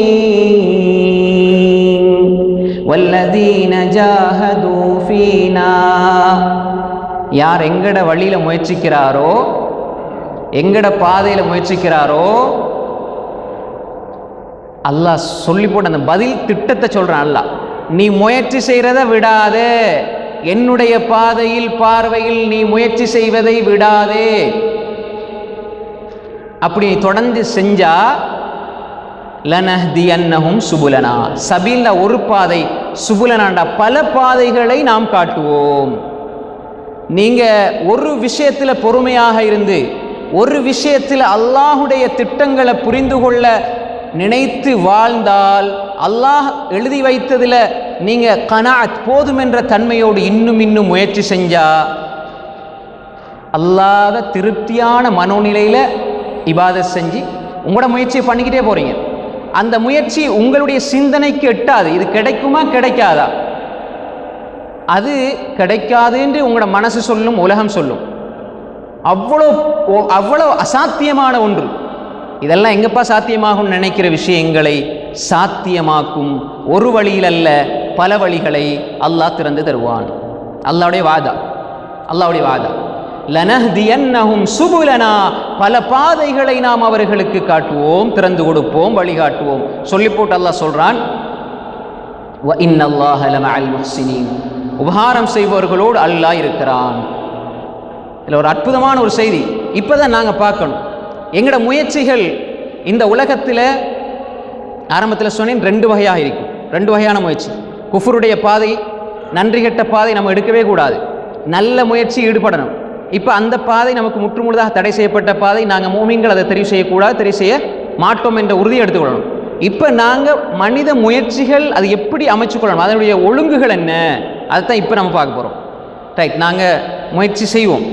வல்லதீன ஜாஹது ஃபீனா, யார் எங்கட வழியில முயற்சிக்கிறாரோ, எங்கட பாதையில முயற்சிக்கிறாரோ, அல்லாஹ் சொல்லி போட்ட அந்த பதில் திட்டத்தை சொல்றான். அல்லாஹ், நீ முயற்சி செய்கிறத விடாதே, என்னுடைய பாதையில் பார்வையில் நீ முயற்சி செய்வதை விடாதே. அப்படி தொடர்ந்து செஞ்சா லனஹ்தியன்னஹும் சுபுலனா, சபீல்ல ஒரு பாதை, சுபுலனாண்டா பல பாதைகளை நாம் காட்டுவோம். நீங்க ஒரு விஷயத்துல பொறுமையாக இருந்து, ஒரு விஷயத்தில் அல்லாஹ்வுடைய திட்டங்களை புரிந்து கொள்ள நினைத்து வாழ்ந்தால், அல்லாஹ் எழுதி வைத்ததில் நீங்க கனாத் போதும் என்ற தன்மையோடு இன்னும் இன்னும் முயற்சி செஞ்சா, அல்லாஹ்த திருப்தியான மனோநிலையில இபாதத் செஞ்சு உங்களோட முயற்சியை பண்ணிக்கிட்டே போறீங்க. அந்த முயற்சி உங்களுடைய சிந்தனைக்கு எட்டாது. இது கிடைக்குமா கிடைக்காதா? அது கிடைக்காது என்று உங்களோட மனசு சொல்லும், உலகம் சொல்லும். அவ்வளோ அசாத்தியமான ஒன்று. இதெல்லாம் எங்கப்பா சாத்தியமாகும் நினைக்கிற விஷயங்களை சாத்தியமாக்கும் ஒரு வழியில் அல்ல, பல வழிகளை அல்லாஹ் திறந்து தருவான். அல்லாஹ்வுடைய வாதா, அல்லாஹ்வுடைய வாதா. லனஹ்தியன்னஹும் சுபுலனா, பல பாதைகளை நாம் அவர்களுக்கு காட்டுவோம், திறந்து கொடுப்போம், வழிகாட்டுவோம். சொல்லி போட்டு அல்லாஹ் சொல்றான், வ இன்னல்லாஹ லமஅல் முஹ்ஸினீன், உபகாரம் செய்பவர்களோடு அல்லாஹ் இருக்கிறான். இதில் ஒரு அற்புதமான ஒரு செய்தி இப்போதான் நாங்கள் பார்க்கணும். எங்களோட முயற்சிகள் இந்த உலகத்தில் ஆரம்பத்தில் சொன்னேன் 2 வகையாக இருக்கும். 2 வகையான முயற்சி. குஃபருடைய பாதை, நன்றி கெட்ட பாதை நம்ம எடுக்கவே கூடாது. நல்ல முயற்சி ஈடுபடணும். இப்போ அந்த பாதை நமக்கு முற்றுமுழுதாக தடை செய்யப்பட்ட பாதை. நாங்கள் மூமின்கள் அதை தெரிவு செய்யக்கூடாது, தெரிவு செய்ய மாட்டோம் என்ற உறுதியை எடுத்துக்கொள்ளணும். இப்போ நாங்கள் மனித முயற்சிகள் அது எப்படி அமைச்சுக்கொள்ளணும், அதனுடைய ஒழுங்குகள் என்ன, அதைத்தான் இப்போ நம்ம பார்க்க போகிறோம். ரைட், நாங்கள் முயற்சி செய்வோம்.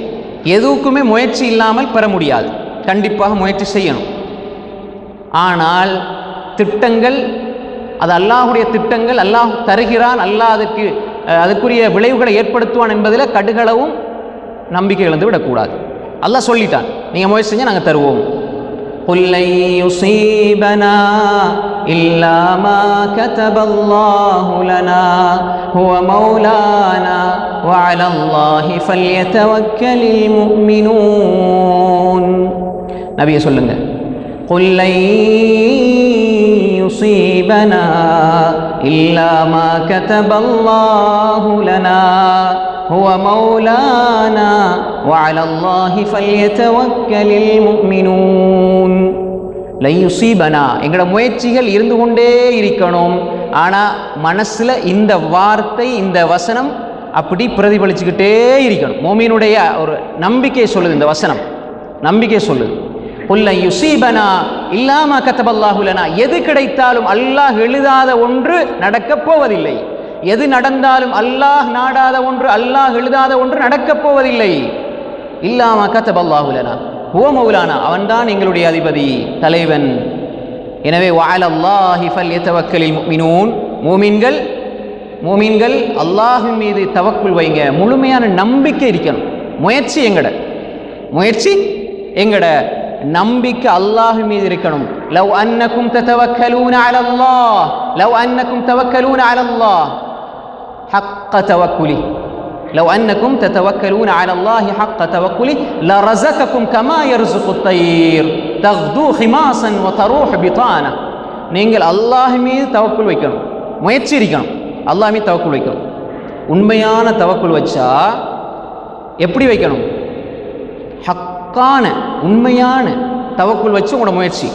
எதுக்குமே முயற்சி இல்லாமல் பெற முடியாது. கண்டிப்பாக முயற்சி செய்யணும். ஆனால் திட்டங்கள், அது அல்லாஹ்வுடைய திட்டங்கள், அல்லாஹ் தருகிறான், அல்லாஹ் அதுக்குரிய விளைவுகளை ஏற்படுத்துவான் என்பதில் கடுகளவும் நம்பிக்கை இழந்து விடக்கூடாது. அல்லாஹ் சொல்லிட்டான், நீங்கள் முயற்சி செஞ்சால் நாங்கள் தருவோம். قُلْ لَنْ يُصِيبَنَا إِلَّا مَا كَتَبَ اللَّهُ لَنَا هُوَ مَوْلَانَا وَعَلَى اللَّهِ فَلْيَتَوَكَّلِ الْمُؤْمِنُونَ. நபியே சொல்லுங்க, قُلْ لَنْ يُصِيبَنَا إِلَّا مَا كَتَبَ اللَّهُ لَنَا هُوَ مَوْلَانَا وَعَلَى اللَّهِ فَلْيَتَوَكَّلِ الْمُؤْمِنُونَ. لَنْ يُصِيبَنَا, எங்களோட முயற்சிகள் இருந்து கொண்டே இருக்கணும். ஆனால் மனசில் இந்த வார்த்தை, இந்த வசனம் அப்படி பிரதிபலிச்சுக்கிட்டே இருக்கணும். மோமீனுடைய ஒரு நம்பிக்கை சொல்லுது இந்த வசனம், நம்பிக்கை சொல்லுது. قُلْ لَنْ يُصِيبَنَا إِلَّا مَا كَتَبَ اللَّهُ لَنَا, எது கிடைத்தாலும் அல்லாஹ் எழுதாத ஒன்று நடக்கப் போவதில்லை. எது நடந்தாலும் அல்லாஹ் நாடாத ஒன்று, அல்லாஹ் எழுதாத ஒன்று நடக்கப் போவதில்லை. இல்லா மா கதப அல்லாஹு லனா ஹுவ மௌலானா, அவன்தான் எங்களுடைய அதிபதி, தலைவன். எனவே வஅலல்லாஹி ஃபல்யதவக்கலில் முஃமினூன், மூமின்கள் அல்லாஹ்வின் மீது தவக்குல் வைங்க, முழுமையான நம்பிக்கை இருக்கணும். முயற்சி எங்கட நம்பிக்கை அல்லாஹ் மீது இருக்கணும். லவ் அன்னக்கும் ததவக்கலூன அலல்லாஹ், லவ் அன்னக்கும் தவக்கலூன அலல்லாஹ் ஹக்க தவக்குலி, லவ் அன்னக்கும் ததவக்கலூன அலல்லாஹி ஹக்க தவக்குலி லரஸகக்கும் கமா யர்ஸுகு த்தய்ர் தக்து ஹிமாஸன் வ தரூஹ் பிதானா. நீங்கள் அல்லாஹ் மீது தவக்குல் வைக்கணும், முயற்சி இருக்கணும், அல்லாஹ் மீது தவக்குல் வைக்கணும். உண்மையான தவக்குல் வச்சா எப்படி வைக்கணும்? ஹக்கான உண்மையான தவக்குல் வச்சு உங்களோட முயற்சி.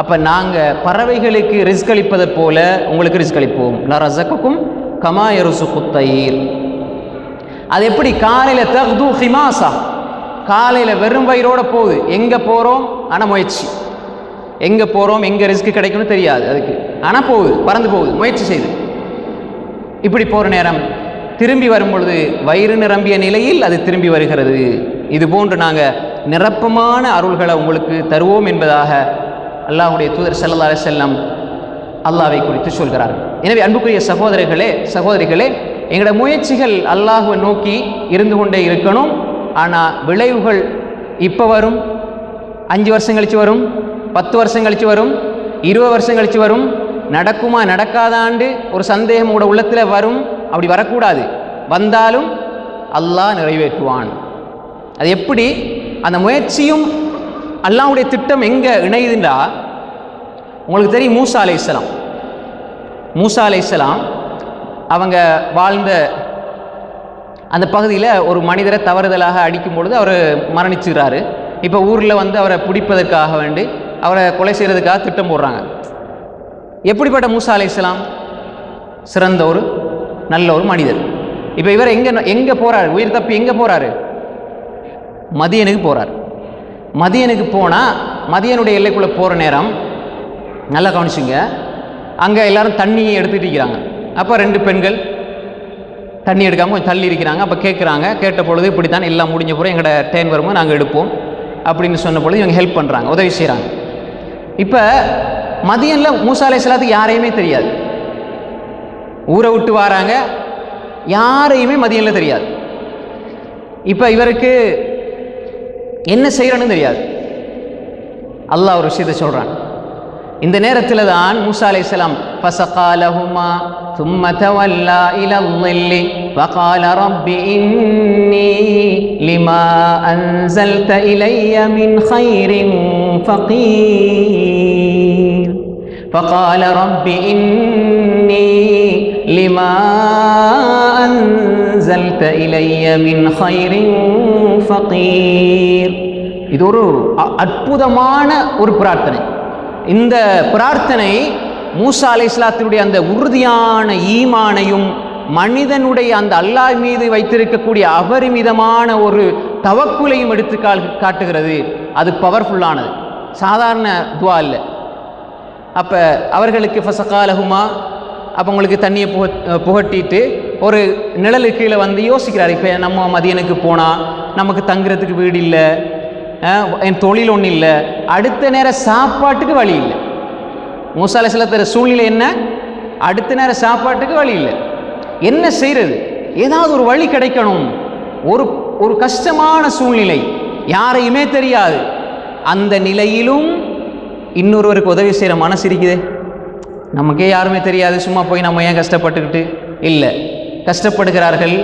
அப்போ நாங்கள் பறவைகளுக்கு ரிஸ்க் அளிப்பதை போல உங்களுக்கு ரிஸ்க் அளிப்போம். லரஸகக்கும் கமா யர்ஸுகு த்தய்ர். அது எப்படி? காலையில் தக்து ஹிமாஸா, காலையில் வெறும் வயிறோடு போகுது. எங்கே போகிறோம் ஆனால் முயற்சி, எங்கே போகிறோம் எங்கே ரிஸ்க் கிடைக்கும்னு தெரியாது அதுக்கு, ஆனால் போகுது, பறந்து போகுது, முயற்சி செய்து. இப்படி போகிற நேரம் திரும்பி வரும் பொழுது வயிறு நிரம்பிய நிலையில் அது திரும்பி வருகிறது. இது போன்று நாங்கள் நிரப்பமான அருள்களை உங்களுக்கு தருவோம் என்பதாக அல்லாஹ்வுடைய தூதர் ஸல்லல்லாஹு அலைஹி வஸல்லம் அல்லாஹ்வை குறித்து சொல்கிறார். எனவே அன்புக்குரிய சகோதரர்களே சகோதரிகளே, எங்களோட முயற்சிகள் அல்லாஹ்வை நோக்கி இருந்து கொண்டே இருக்கணும். ஆனால் விளைவுகள் இப்போ வரும், 5 வருஷம் கழித்து வரும், 10 வருஷம் கழித்து வரும், 20 வருஷம் கழித்து வரும், நடக்குமா நடக்காதாண்டு ஒரு சந்தேகம் உங்களோட உள்ளத்தில் வரும். அப்படி வரக்கூடாது. வந்தாலும் அல்லாஹ் நிறைவேற்றுவான். அது எப்படி? அந்த முயற்சியும் அல்லாஹ்வுடைய திட்டம் எங்கே இணையுதுண்டா, உங்களுக்கு தெரியும் மூசா அலைஹிஸ்ஸலாம். மூசா அலைஹிஸ்ஸலாம் அவங்க வாழ்ந்த அந்த பகுதியில் ஒரு மனிதரை தவறுதலாக அடிக்கும் பொழுது அவர் மரணிச்சுகிறாரு. இப்போ ஊரில் வந்து அவரை பிடிப்பதற்காக வேண்டி அவரை கொலை செய்கிறதுக்காக திட்டம் போடுறாங்க. எப்படிப்பட்ட மூசா அலைஹிஸ்ஸலாம்? சிறந்த ஒரு நல்ல ஒரு மனிதர். இப்போ இவர் எங்கே போகிறார்? உயிர் தப்பி எங்கே போகிறாரு? மதியனுக்கு போகிறார். மதியனுக்கு போனால் மதியனுடைய எல்லைக்குள்ளே போகிற நேரம் நல்லா கவனிச்சுங்க, அங்கே எல்லாரும் தண்ணியை எடுத்துகிட்டு இருக்கிறாங்க. அப்போ 2 பெண்கள் தண்ணி எடுக்காமல் கொஞ்சம் தள்ளி இருக்கிறாங்க. அப்போ கேட்குறாங்க, கேட்ட பொழுது இப்படி தான் எல்லாம் முடிஞ்ச பிறகு எங்களோட டைம் வரும்போது நாங்கள் எடுப்போம் அப்படின்னு சொன்ன பொழுது இவங்க ஹெல்ப் பண்ணுறாங்க, உதவி செய்கிறாங்க. இப்போ மதியனில் மூசா அலைஹிஸ்ஸலாத்துக்கு யாரையுமே தெரியாது. ஊரை விட்டு வராங்க, யாரையுமே மதியனில் தெரியாது. இப்போ இவருக்கு என்ன செய்யறன்னு தெரியாது. அல்லாஹ் ஒரு விஷயத்தை சொல்கிறான். இந்த நேரத்தில் தான் மூசா அலைஹிஸ்ஸலாம் ஃபஸகா லஹுமா ثم تولى إلى الظل فقال رب إني لما أنزلت إلي من خير فقير فقال رب إني لما أنزلت إلي من خير فقير. இது ஒரு அற்புதமான ஒரு பிரார்த்தனை. இந்த பிரார்த்தனை மூசா அலைஹிஸ்ஸலாத்தினுடைய அந்த உறுதியான ஈமானையும் மனிதனுடைய அந்த அல்லாஹ் மீது வைத்திருக்கக்கூடிய அபரிமிதமான ஒரு தவக்குலையும் எடுத்து காட்டுகிறது. அது பவர்ஃபுல்லானது, சாதாரண துவா இல்லை. அப்போ அவர்களுக்கு ஃபஸகா லஹுமா, அப்போ உங்களுக்கு தண்ணியை புகட்டிட்டு ஒரு நிழலு கீழே வந்து யோசிக்கிறார். இப்போ நம்ம மதியனுக்கு போனால் நமக்கு தங்குறதுக்கு வீடு இல்லை, என் தொழில் ஒன்றும் இல்லை, அடுத்த நேரம் சாப்பாட்டுக்கு வழி இல்லை. மூசா அலைஹிஸ்ஸலாத்தோட சூழ்நிலை என்ன? அடுத்த நேரம் சாப்பாட்டுக்கு வழி இல்லை. என்ன செய்கிறது? ஏதாவது ஒரு வழி கிடைக்கணும். ஒரு கஷ்டமான சூழ்நிலை, யாரையுமே தெரியாது. அந்த நிலையிலும் இன்னொருவருக்கு உதவி செய்கிற மனசு இருக்குதே. நமக்கே யாருமே தெரியாது, சும்மா போய் நம்ம ஏன் கஷ்டப்பட்டுக்கிட்டு? இல்லை, கஷ்டப்படுகிறார்கள்.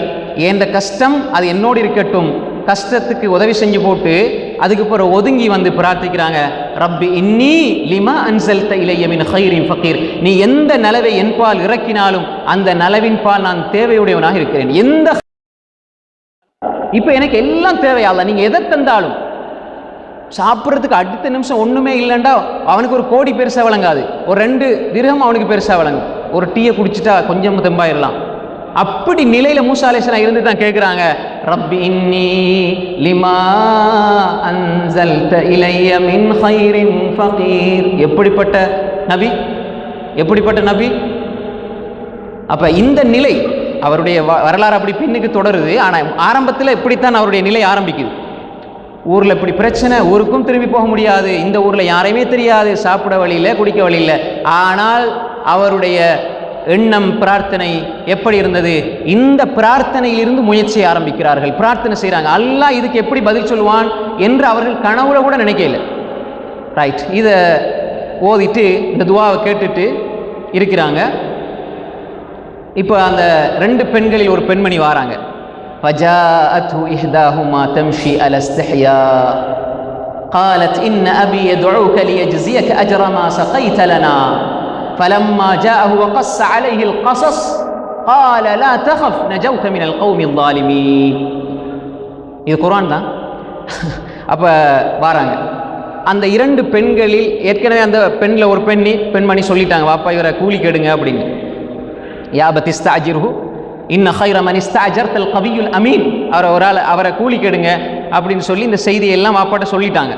ஏந்த கஷ்டம் அது என்னோடு இருக்கட்டும், கஷ்டத்துக்கு உதவி செஞ்சு போட்டு அதுக்கு பிறகு ஒதுங்கி வந்து பிரார்த்திக்கிறாங்க, ரப்பி இன்னி லிமா அன்சல்த இலைய மின் கைரின் ஃபகீர். நீ எந்த நலவை என் பால் இறக்கினாலும் அந்த நலவின் பால் நான் தேவையுடையவனாக இருக்கிறேன். இப்போ எனக்கு எல்லாம் தேவையால, நீங்க எதை தந்தாலும். சாப்பிட்றதுக்கு அடுத்த நிமிஷம் ஒன்றுமே இல்லைண்டா அவனுக்கு ஒரு கோடி பெருசாக வழங்காது, ஒரு 2 திர்ஹம் அவனுக்கு பெருசாக வழங்கும். ஒரு டீயை குடிச்சிட்டா கொஞ்சம் தெம்பாயிடலாம். அப்படி நிலையில மூசா அலைஹிஸ்ஸலாம் இருந்து தான் கேட்குறாங்க, ரப்பி இன்னி லிமா அன்ஸல்த இலைய மின் கைரின் ஃபகீர். எப்படிப்பட்ட நபி, எப்படிப்பட்ட நபி! அப்ப இந்த நிலை அவருடைய வரலாறு அப்படி பின்னுக்கு தொடருது. ஆனால் ஆரம்பத்தில் இப்படித்தான் அவருடைய நிலை ஆரம்பிக்குது. ஊரில் இப்படி பிரச்சனை, ஊருக்கும் திரும்பி போக முடியாது, இந்த ஊரில் யாரையுமே தெரியாது, சாப்பிட வழியில் குடிக்க வழியில். ஆனால் அவருடைய எண்ணம் பிரார்த்தனை எப்படி இருந்தது? இந்த பிரார்த்தனையிலிருந்து முயற்சியை ஆரம்பிக்கிறார்கள், பிரார்த்தனை செய்கிறாங்க. அல்லாஹ் இதுக்கு எப்படி பதில் சொல்லுவான் என்று அவர்கள் கனவுல கூட நினைக்கல. ரைட். இதை ஓதிட்டு இந்த துவாவை கேட்டுட்டு இருக்கிறாங்க. இப்போ அந்த 2 பெண்களில் ஒரு பெண்மணி வாராங்க. ஃபஜாஅத்து இஹ்தாஹுமா தம்ஷி அலா இஸ்திஹ்யா قالت إن أبي يدعوك ليجزيك أجر ما سقيت لنا فلما جاءه وقص عليه القصص قال لا تخف نجوت من القوم الظالمين. இது குர்ஆன் தான். அப்போ வாராங்க. அந்த 2 பெண்களில் ஏற்கனவே அந்த பெண்ணில் ஒரு பெண்மணி சொல்லிட்டாங்க, வாப்பா இவரை கூலி கெடுங்க அப்படின்னு. யா பத்திஸ்தாஜிர்ஹு இன்ன ஹைர மன் இஸ்தாஜர்தல் கவியுல் அமீன், அவரை கூலி கெடுங்க அப்படின்னு சொல்லி இந்த செய்தியெல்லாம் வாப்பாட்ட சொல்லிட்டாங்க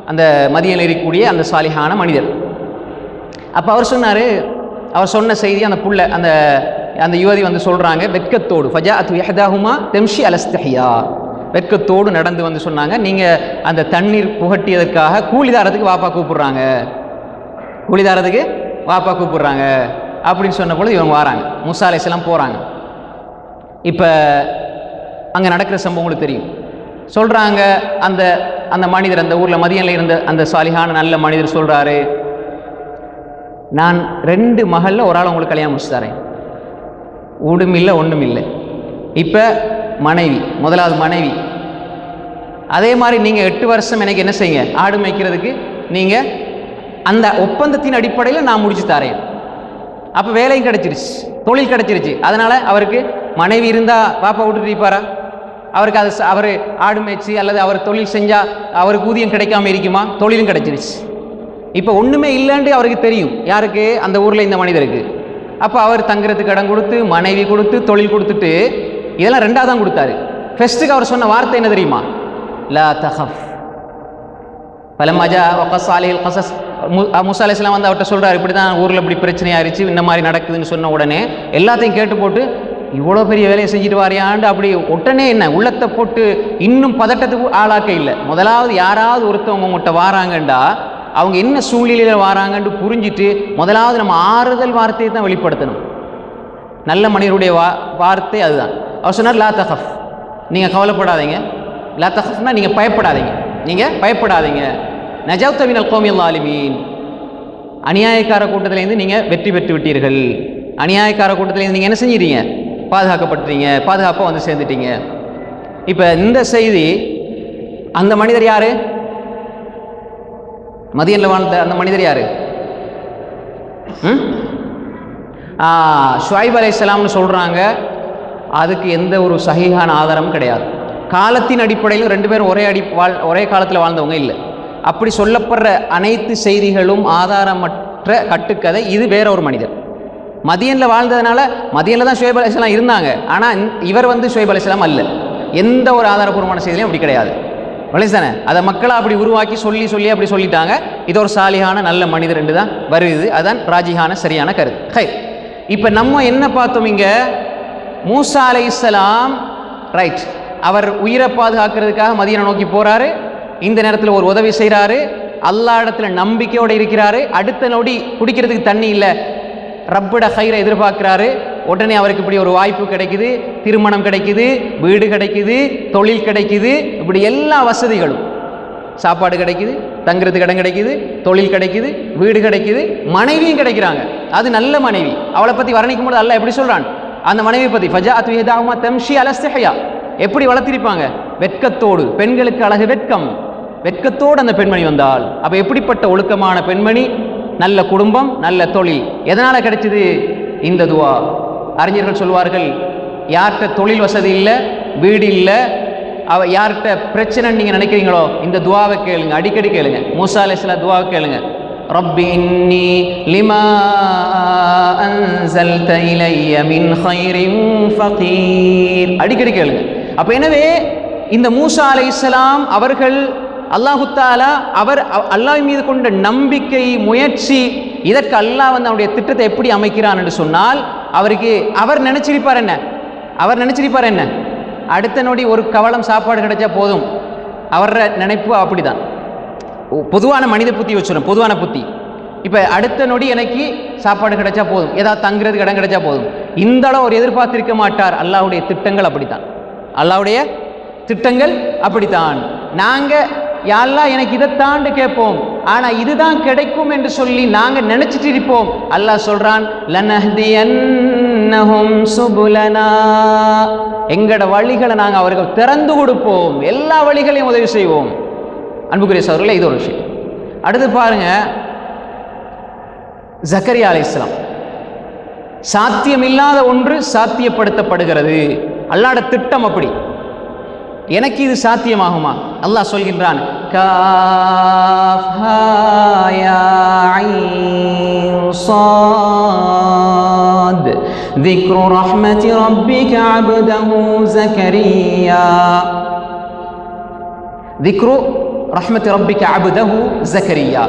அந்த மதியில் இருக்கக்கூடிய அந்த சாலிஹான மனிதர். அப்போ அவர் சொன்னார், அவர் சொன்ன செய்தி அந்த புள்ள அந்த யுவதி வந்து சொல்கிறாங்க வெட்கத்தோடு, ஃபஜாஅத்து இஹ்தாஹுமா தம்ஷி அலா இஸ்திஹ்யா, வெட்கத்தோடு நடந்து வந்து சொன்னாங்க, நீங்கள் அந்த தண்ணீர் புகட்டியதற்காக கூலிதாரத்துக்கு வாப்பா கூப்பிடுறாங்க, கூலிதாரத்துக்கு வாப்பா கூப்பிடுறாங்க அப்படின்னு சொன்ன பொழுது இவங்க வராங்க, மூசா அலைஹிஸ்ஸலாம் போகிறாங்க. இப்போ அங்கே நடக்கிற சம்பவம் உங்களுக்கு தெரியும். சொல்கிறாங்க அந்த மனிதர், அந்த ஊரில் மதியனில் இருந்த அந்த சாலிஹான நல்ல மனிதர் சொல்கிறாரு, நான் 2 மகளில் ஒரு ஆள் உங்களுக்கு கல்யாணம் முடிச்சு தரேன், ஊடும் இல்லை ஒன்றும் இல்லை. இப்போ மனைவி, முதலாவது மனைவி, அதே மாதிரி நீங்கள் 8 வருஷம் எனக்கு என்ன செய்யுங்க, ஆடு மேய்க்கிறதுக்கு நீங்கள் அந்த ஒப்பந்தத்தின் அடிப்படையில் நான் முடிச்சு தரேன். அப்போ வேலையும் கிடச்சிருச்சு, தொழில் கிடச்சிருச்சு. அதனால் அவருக்கு மனைவி இருந்தால் பாப்பா விட்டுட்டு இருப்பாரா? அவருக்கு அவர் ஆடு மேய்ச்சி அல்லது அவர் தொழில் செஞ்சால் அவருக்கு ஊதியம் கிடைக்காம இருக்குமா? தொழிலும் கிடச்சிருச்சு. இப்போ ஒன்றுமே இல்லைன்னு அவருக்கு தெரியும், யாருக்கு? அந்த ஊரில் இந்த மனிதருக்கு. அப்போ அவர் தங்குறதுக்கு இடம் கொடுத்து, மனைவி கொடுத்து, தொழில் கொடுத்துட்டு, இதெல்லாம் 2ஆவது தான் கொடுத்தாரு. ஃபர்ஸ்ட்டுக்கு அவர் சொன்ன வார்த்தை என்ன தெரியுமா? லா தஹஃப் ஃபலம்மா ஜாஅ வகஸ்ஸ அலைஹில் கஸஸ். மூசா அலைஹிஸ்ஸலாம் வந்து அவர்கிட்ட சொல்கிறார், இப்படி தான் ஊரில் இப்படி பிரச்சனையாயிருச்சு, இந்த மாதிரி நடக்குதுன்னு சொன்ன உடனே எல்லாத்தையும் கேட்டு போட்டு, இவ்வளோ பெரிய வேலையை செஞ்சுட்டு வாரியாண்டு அப்படி உடனே என்ன உள்ளத்தை போட்டு இன்னும் பதட்டத்துக்கு ஆளாக்க இல்லை. முதலாவது யாராவது ஒருத்தவங்க உங்கள்கிட்ட வாராங்கண்டா அவங்க என்ன சூழ்நிலையில் வாராங்கன்னு புரிஞ்சிட்டு முதலாவது நம்ம ஆறுதல் வார்த்தையை தான் வெளிப்படுத்தணும். நல்ல மனிதருடைய வார்த்தை அதுதான். அவர் சொன்னார், லா தஹஃப், நீங்கள் கவலைப்படாதீங்க. லா தஹஃப்னா நீங்கள் பயப்படாதீங்க, நீங்கள் பயப்படாதீங்க. நஜௌத மினல் கௌமில் ஸாலிமீன், அநியாயக்கார கூட்டத்திலேருந்து நீங்கள் வெற்றி பெற்று விட்டீர்கள். அநியாயக்கார கூட்டத்திலேருந்து நீங்கள் என்ன செஞ்சிட்டீங்க? பாதுகாக்கப்பட்டுறீங்க, பாதுகாப்பாக வந்து சேர்ந்துட்டீங்க. இப்போ இந்த செய்தி அந்த மனிதர் யார்? மதியனில் வாழ்ந்த அந்த மனிதர் யார்? ஷுஐப் அலைஹிஸ்ஸலாம்னு சொல்கிறாங்க. அதுக்கு எந்த ஒரு சஹீஹான ஆதாரமும் கிடையாது. காலத்தின் அடிப்படையில் 2 பேரும் ஒரே காலத்தில் வாழ்ந்தவங்க இல்லை. அப்படி சொல்லப்படுற அனைத்து செய்திகளும் ஆதாரமற்ற கட்டுக்கதை. இது வேற ஒரு மனிதர் மதியனில் வாழ்ந்ததுனால, மதியனில் தான் ஷுஐப் அலைஹிஸ்ஸலாம் இருந்தாங்க. ஆனால் இவர் வந்து ஷுஐப் அலைஹிஸ்ஸலாம் அல்ல. எந்த ஒரு ஆதாரபூர்வமான செய்திலையும் அப்படி கிடையாது. வலிதானே? அதை மக்களை அப்படி உருவாக்கி சொல்லி அப்படி சொல்லிட்டாங்க. இது ஒரு சாலிஹான நல்ல மனிதர் என்று தான் வருது. அதுதான் ராஜிஹான சரியான கருத்து. ஹை, இப்போ நம்ம என்ன பார்த்தோம் இங்கே? மூசா அலைஹிஸ்ஸலாம் ரைட், அவர் உயிரை பாதுகாக்கிறதுக்காக மதீனா நோக்கி போகிறாரு. இந்த நேரத்தில் ஒரு உதவி செய்கிறாரு, அல்லாஹ் இடத்துல நம்பிக்கையோடு இருக்கிறாரு. அடுத்த நொடி குடிக்கிறதுக்கு தண்ணி இல்லை, ரப்பட ஹைரை எதிர்பார்க்குறாரு. உடனே அவருக்கு இப்படி ஒரு வாய்ப்பு கிடைக்குது, திருமணம் கிடைக்குது, வீடு கிடைக்குது, தொழில் கிடைக்குது, இப்படி எல்லா வசதிகளும், சாப்பாடு கிடைக்குது, தங்குறதுக்கு இடம் கிடைக்குது, தொழில் கிடைக்குது, வீடு கிடைக்குது, மனைவியும் கிடைக்கிறாங்க. அது நல்ல மனைவி. அவளை பற்றி வர்ணிக்கும் போது அல்லாஹ் எப்படி சொல்கிறான் அந்த மனைவியை பற்றி? ஃபஜாஅத் இஹ்தாஹுமா தம்ஷி அலா இஸ்திஹ்யா. எப்படி வளர்த்திருப்பாங்க? வெட்கத்தோடு. பெண்களுக்கு அழகு வெட்கம். வெட்கத்தோடு அந்த பெண்மணி வந்தால் அப்போ எப்படிப்பட்ட ஒழுக்கமான பெண்மணி, நல்ல குடும்பம், நல்ல தொழில். எதனால் கிடைச்சிது இந்த துவா? அறிஞர்கள் சொல்வார்கள், யார்கிட்ட தொழில் வசதி இல்லை, வீடு இல்லை, யார்கிட்ட பிரச்சனைன்னு நீங்கள் நினைக்கிறீங்களோ இந்த துவாவை கேளுங்க, அடிக்கடி கேளுங்க. மூசா அலைஹிஸ்ஸலாம் துவாவை கேளுங்க. ரப்பி இன்னி லிமா அன்ஸல்த இலைய மின் கைரின் ஃபகீர். அடிக்கடி கேளுங்க. அப்போ எனவே இந்த மூசா அலைஹிஸ்ஸலாம் அவர்கள் அல்லாஹு தஆலா அல்லாஹ் மீது கொண்ட நம்பிக்கை, முயற்சி, இதற்கு அல்லாஹ் வந்து அவருடைய திட்டத்தை எப்படி அமைக்கிறான் என்று சொன்னால், அவர் நினைச்சிருப்பார் என்ன, அடுத்த நொடி ஒரு கவளம் சாப்பாடு கிடைச்சா போதும். அவர நினைப்பு அப்படிதான். பொதுவான மனித புத்தி வச்சுடும், பொதுவான புத்தி. இப்போ அடுத்த நொடி எனக்கு சாப்பாடு கிடைச்சா போதும், ஏதாவது தங்குறதுக்கு இடம் கிடைச்சா போதும். இந்த அளவு ஒரு எதிர்பார்த்திருக்க மாட்டார். அல்லாஹ்வுடைய திட்டங்கள் அப்படித்தான். அல்லாஹ்வுடைய திட்டங்கள் அப்படித்தான். நாங்கள் யா அல்லாஹ் எனக்கு இதை தாண்டு கேட்போம், ஆனா இதுதான் கிடைக்கும் என்று சொல்லி நாங்க நினைச்சிட்டு இருப்போம். அல்லாஹ் சொல்றான், லனஹ்தியன்னஹும் சுபுலனா, எங்கட வழிகளை நாங்க அவர்கள் திறந்து கொடுப்போம், எல்லா வழிகளையும் உதவி செய்வோம். அன்புக்குரிய சகோதரர்களே, இது ஒரு விஷயம். அடுத்து பாருங்க, ஜக்கரியா அலைஹிஸ்ஸலாம், சாத்தியமில்லாத ஒன்று சாத்தியப்படுத்தப்படுகிறது. அல்லாஹ்வுடைய திட்டம் அப்படி. எனக்கு இது சாத்தியமாகுமா? அல்லாஹ் சொல்கின்றான், காஃப் ஹா யா ஐன் ஸாத் ذிக்ரு ரஹ்மத்தி ரப்பிக அப்தஹு ஜக்கரியா. ذிக்ரு ரஹ்மத்தி ரப்பிக அப்தஹு ஜக்கரியா.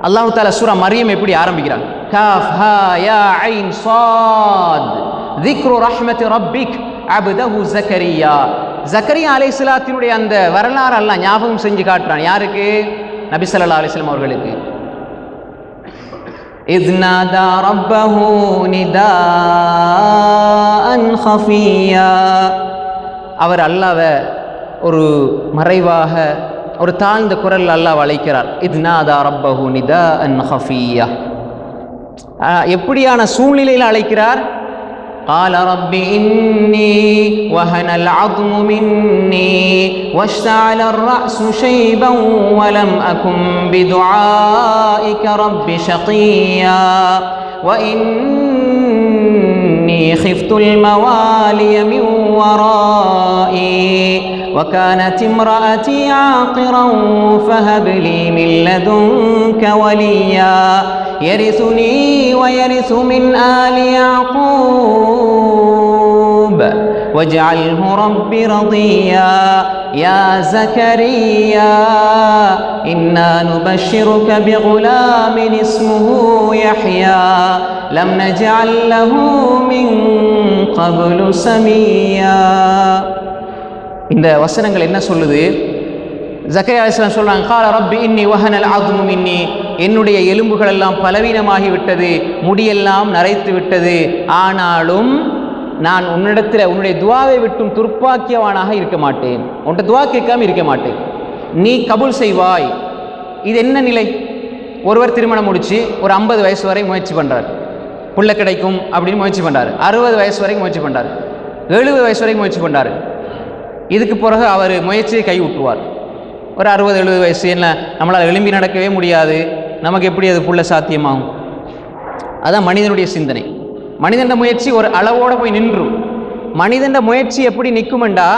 அல்லாஹ் தஆலா சூரா மரியம் எப்படி ஆரம்பிக்கிறான்? காஃப் ஹா யா ஐன் ஸாத் ذிக்ரு ரஹ்மத்தி ரப்பிக அப்தஹு ஜக்கரியா. ஜக்கரியா அலைஹிஸ்ஸலாத்தினுடைய அந்த வரலாறு அல்லாஹ் ஞாபகம் செஞ்சு காட்டுறான். யாருக்கு? நபி ஸல்லல்லாஹு அலைஹி வஸல்லம் அவர்களுக்கு. இத் நாதா ரப்பஹு நிதாஅன் ஹஃபியா. அவர் அல்லாஹ்வை ஒரு மறைவாக ஒரு தாழ்ந்த குரல் அல்லாஹ் அழைக்கிறார். இத் நாதா ரப்பஹு நிதாஅன் ஹஃபியா. எப்படியான சூழ்நிலையில் அழைக்கிறார்? قال رب إني وهن العظم مني واشتعل الرأس شيبا ولم أكن بدعائك رب شقيا وإني خفت الموالي من ورائي وكانت امرأتي عاقرا فهب لي من لدنك وليا يرثني ويرث من آل يعقوب واجعله رب رضيا يا زكريا إنا نبشرك بغلام اسمه يحيى لم نجعل له من قبل سميا. இந்த வசனங்கள் என்ன சொல்லுது? ஜக்கரியா அலைஹிஸ்ஸலாம் சொல்றாங்க, கால ரப்பி இன்னி வஹனல் அஸ்மு மின்னி, என்னுடைய எலும்புகள் எல்லாம் பலவீனமாகி விட்டது, முடியெல்லாம் நரைத்து விட்டது, ஆனாலும் நான் உன்னிடத்தில் உன்னுடைய துவாவை விட்டும் துர்ப்பாக்கியவானாக இருக்க மாட்டேன், உன்கிட்ட துவா கேட்காம இருக்க மாட்டேன், நீ கபூல் செய்வாய். இது என்ன நிலை? ஒருவர் திருமணம் முடிச்சு ஒரு 50 வயசு வரை முயற்சி பண்றார், புள்ள கிடைக்கும் அப்படின்னு முயற்சி பண்றாரு. 60 வயசு வரைக்கும் முயற்சி பண்றாரு, 70 வயசு வரைக்கும் முயற்சி பண்றாரு. இதுக்கு பிறகு அவர் முயற்சியை கை விட்டுருவார். ஒரு 60-70 வயசு, என்ன நம்மளால் எழும்பி நடக்கவே முடியாது, நமக்கு எப்படி அது புள்ள சாத்தியமாகும்? அதான் மனிதனுடைய சிந்தனை. மனிதன் முயற்சி ஒரு அளவோடு போய் நின்றும். மனிதன் முயற்சி எப்படி நிற்குமெண்டா,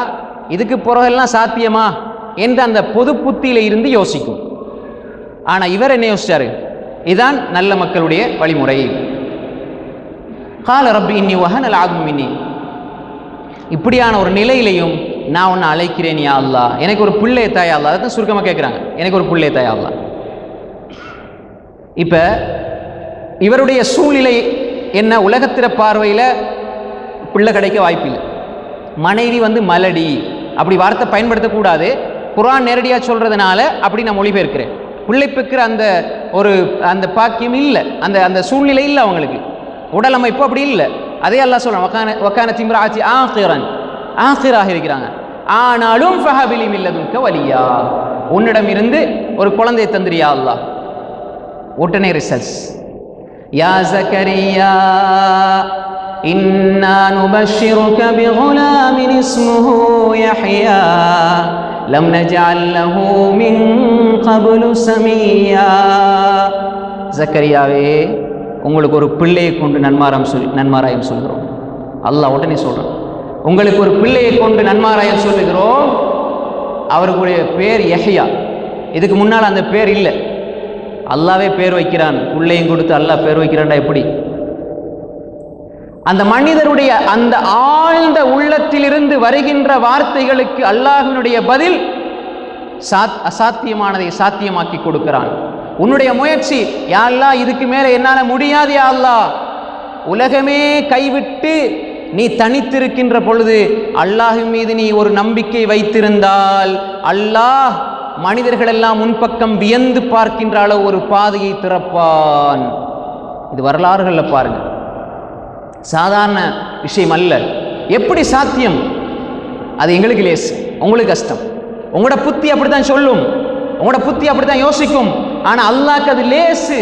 இதுக்கு பிறகெல்லாம் சாத்தியமா என்ற அந்த பொது புத்தியில இருந்து யோசிக்கும். ஆனால் இவர் என்ன யோசிச்சாரு? இதுதான் நல்ல மக்களுடைய வழிமுறை. கால ரப்பி இன்னி வஹனல் அஸ்மு மின்னி, இப்படியான ஒரு நிலையிலையும் நான் உன்னை அழைக்கிறேன் யா அல்லாஹ், எனக்கு ஒரு பிள்ளையை தாயா அல்லாஹ். அதான் சுருக்கமாக கேட்குறாங்க, எனக்கு ஒரு பிள்ளையை தாயா அல்லாஹ். இப்போ இவருடைய சூழ்நிலை என்ன? உலகத்திற பார்வையில் பிள்ளை கிடைக்க வாய்ப்பில்லை. மனைவி மலடி, அப்படி வார்த்தை பயன்படுத்தக்கூடாது. குர்ஆன் நேரடியாக சொல்கிறதுனால அப்படி நான் மொழிபெயர்க்கிறேன். பிள்ளை பெக்கிற அந்த பாக்கியம் இல்லை, அந்த சூழ்நிலை இல்லை அவங்களுக்கு, உடல் அமைப்பு அப்படி இல்லை. அதே அல்லாஹ் சொல்கிறான், வக்கானத் இம்ராஅத்தி ஆகிராக இருக்கிறாங்க, ஆனாலும் ஃபஹபிலி மின் லதுன்க வலியா, உன்னிடம் இருந்து ஒரு குழந்தையை தந்திரியா அல்லாஹ். உடனே ரிசல்ட்ஸ், யா ஜக்கரியா இன்னா நுபஷ்ஷிருக பிகுலாமின் இஸ்முஹு யஹ்யா லம் நஜஅல் லஹு மின் கப்லு சமியா. ஜக்கரியாவே, உங்களுக்கு ஒரு பிள்ளையை கொண்டு நன்மாராயம் சொல்கிறோம். அல்லாஹ் உடனே சொல்கிறான், உங்களுக்கு ஒரு பிள்ளையை கொண்டு நன்மாராயம் சொல்லுகிறோம், அவருக்குடைய பேர் யஹ்யா. இதுக்கு முன்னால் அந்த பேர் இல்லை, அல்லாவே பேர் வைக்கிறான். பிள்ளையும் கொடுத்து அல்லாஹ் பேர் வைக்கிறான்டா எப்படி? அந்த மனிதருடைய அந்த ஆழ்ந்த உள்ளத்திலிருந்து வருகின்ற வார்த்தைகளுக்கு அல்லாஹ்வினுடைய பதில் அசாத்தியமானதை சாத்தியமாக்கி கொடுக்கிறான். உன்னுடைய முயற்சி, யா அல்லாஹ் இதுக்கு மேலே என்னால் முடியாது யா அல்லாஹ், உலகமே கைவிட்டு நீ தனித்திருக்கின்ற பொழுது அல்லாஹ்வின் மீது நீ ஒரு நம்பிக்கை வைத்திருந்தால் அல்லாஹ் மனிதர்கள் எல்லாம் முன்பக்கம் வியந்து பார்க்கின்ற அளவு ஒரு பாதையை திறப்பான். இது வரலாறுகளில் பாருங்க, சாதாரண விஷயம் அல்ல. எப்படி சாத்தியம்? அது எங்களுக்கு லேஸ், உங்களுக்கு கஷ்டம். உங்களோட புத்தி அப்படித்தான் சொல்லும். உங்களோட புத்தி அப்படித்தான் யோசிக்கும். ஆனா அல்லாஹ்க்கு அது லேசு.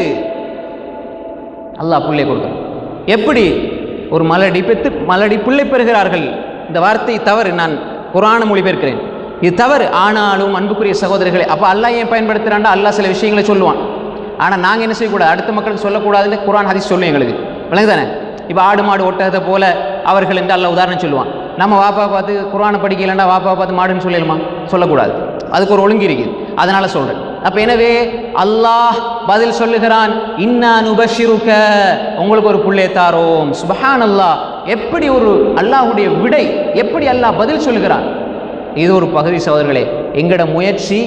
அல்லாஹ் பிள்ளை கொடுக்கும். எப்படி ஒரு மலடி பிள்ளை பெறுகிறார்கள். இந்த வார்த்தை தவறு, நான் குர்ஆனை மொழிபெயர்க்கிறேன், இது தவறு. ஆனாலும் அன்புக்குரிய சகோதரர்களே, அப்போ அல்லாஹ் ஏன் பயன்படுத்துகிறான்டா? அல்லாஹ் சில விஷயங்களை சொல்லுவான். ஆனால் நாங்கள் என்ன செய்யக்கூடாது? அடுத்த மக்களுக்கு சொல்லக்கூடாதுன்னு குர்ஆன் ஹதீஸ் சொல்லும் எங்களுக்கு, விளங்கு தானே? இப்போ ஆடு மாடு ஒட்டகத்தை போல அவர்கள் என்று அல்லாஹ் உதாரணம் சொல்லுவான். நம்ம வாப்பா பார்த்து குர்ஆனை படிக்கலன்னா வாப்பா பார்த்து மாடுன்னு சொல்லிடுமா? சொல்லக்கூடாது. அதுக்கு ஒரு ஒழுங்கு இருக்குது. அதனால சொல்கிறேன். அப்போ எனவே அல்லாஹ் பதில் சொல்லுகிறான், இன்னா நுபஷிருக, உங்களுக்கு ஒரு புள்ளை தாரோம். சுப்ஹானல்லாஹ், எப்படி ஒரு அல்லாஹ்வுடைய விடை, எப்படி அல்லாஹ் பதில் சொல்லுகிறான். இது ஒரு பகுதி சகோதரர்களே. எங்களோட முயற்சி,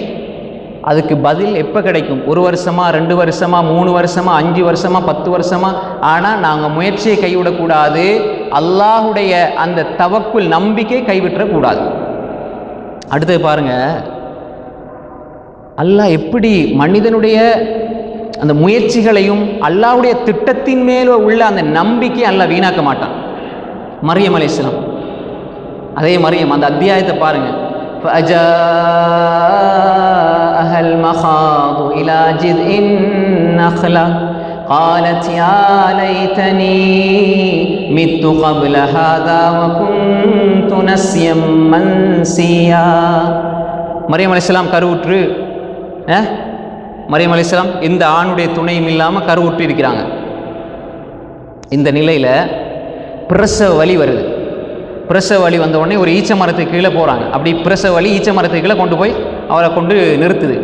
அதுக்கு பதில் எப்போ கிடைக்கும்? 1 வருஷமா, 2 வருஷமா, 3 வருஷமா, 5 வருஷமா, 10 வருஷமா? ஆனால் நாங்கள் முயற்சியை கைவிடக்கூடாது. அல்லாஹுடைய அந்த தவக்குல் நம்பிக்கை கைவிட்டக்கூடாது. அடுத்தது பாருங்க, அல்லாஹ் எப்படி மனிதனுடைய அந்த முயற்சிகளையும் அல்லாஹ்வுடைய திட்டத்தின் மேல் உள்ள அந்த நம்பிக்கை அல்லாஹ் வீணாக்க மாட்டான். மரியம் அலைஹிஸ்ஸலாம், அதே மரியம் அந்த அத்தியாயத்தை பாருங்க. فأجاءها المخاض إلى جذع النخلة قالت يا ليتني مت قبل هذا وكنت نسيا منسيا. மரியம் அலைஹிஸ்ஸலாம் கருவுற்று, மரியம் அலைஹிஸ்ஸலாம் எந்த ஆணுடைய துணையும் இல்லாமல் கருவுற்று இருக்கிறாங்க. இந்த நிலையில் பிரசவ வலி வருது. பிரசவ வலி வந்த உடனே ஒரு ஈச்ச மரத்துக்கு கீழே போகிறாங்க. அப்படி பிரசவ வலி ஈச்ச மரத்துக்கு கீழே கொண்டு போய் அவரை கொண்டு நிறுத்துது.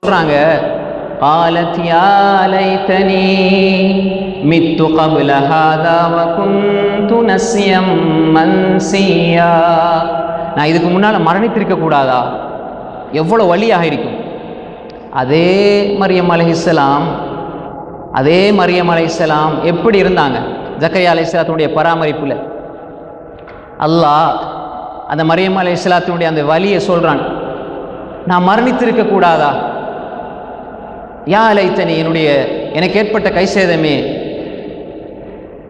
சொல்கிறாங்க, قالت يا ليتني مت قبل هذا وكنت نسيا منسيا. நான் இதுக்கு முன்னால் மரணித்திருக்க கூடாதா? எவ்வளோ வலியாக இருக்கும். அதே மரியம் அலைஹிஸ்ஸலாம் எப்படி இருந்தாங்க? ஜக்கரியா அலைஹிஸ்ஸலாத்துடைய பராமரிப்புல அல்லாஹ் அந்த மரியம் அலைஹிஸ்ஸலாத்துடைய அந்த வலியை சொல்றான். நான் மரணித்திருக்க கூடாதா? யா லைத்தனி, எனக்கு ஏற்பட்ட கைசேதமே.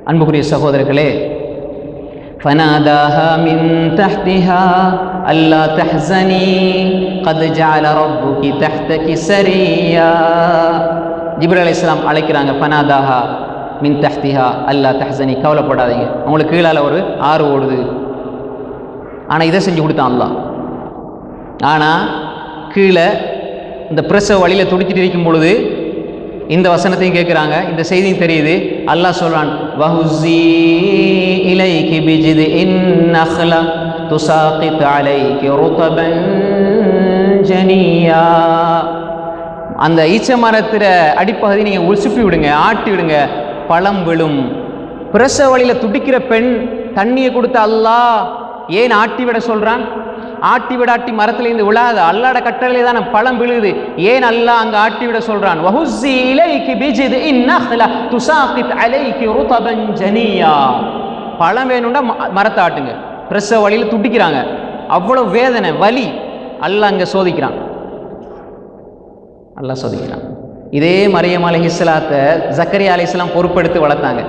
அன்புக்குரிய சகோதரர்களே, فناداها من تحتها ألا تحزني قد جعل ربك تحتك سريا. ஜிப்ரீல் அலைஹிஸ்ஸலாம் அழைக்கிறாங்க. ஃபனாதாஹா மின் தஹ்திஹா அல்லா தஹ்சனி, கவலைப்படாதீங்க, உங்களுக்கு கீழால் ஒரு ஆறு ஓடுது. ஆனால் இதை செஞ்சு கொடுத்தான் அல்லாஹ். ஆனால் கீழே இந்த பிரசவ வழியில் துடிச்சிட்டு இருக்கும் பொழுது இந்த வசனத்தையும் கேட்குறாங்க. இந்த செய்தியும் தெரியுது. அல்லாஹ் சொல்றான், வஹுஸி இலைகி பிஜிதின் நஹ்ல துஸாகித் அலைகி ருதபன் ஜனியா. அந்த ஈச்ச மரத்திற அடிப்பகுதி நீங்கள் உசுப்பி விடுங்க, ஆட்டி விடுங்க, பழம் விழும். பிரசவ வழியில் துடிக்கிற பெண் தண்ணியை கொடுத்த அல்லாஹ் ஏன் ஆட்டி விட சொல்றான்? ஆட்டி விடாட்டி மரத்திலிருந்து விழாத, அல்லாட கட்டளை தானே பழம் விழுது. ஏன் அல்லாஹ் அங்க ஆட்டி விட சொல்றான்? வஹுஸி இலைகி பிஜிதின் நஹ்ல துஸாகித் அலைகி ருதபன் ஜனியா. பழம் வேணும்னா மரத்தை ஆட்டுங்க. பிரசவ வழியில் துடிக்கிறாங்க, அவ்வளவு வேதனை வலி. அல்லாஹ் அங்க சோதிக்கிறான். இதே மரியம் அலைஹிஸ்ஸலாத்தை ஜக்கரியா அலைஹிஸ்ஸலாம் பொறுப்பெடுத்து வளர்த்தாங்க.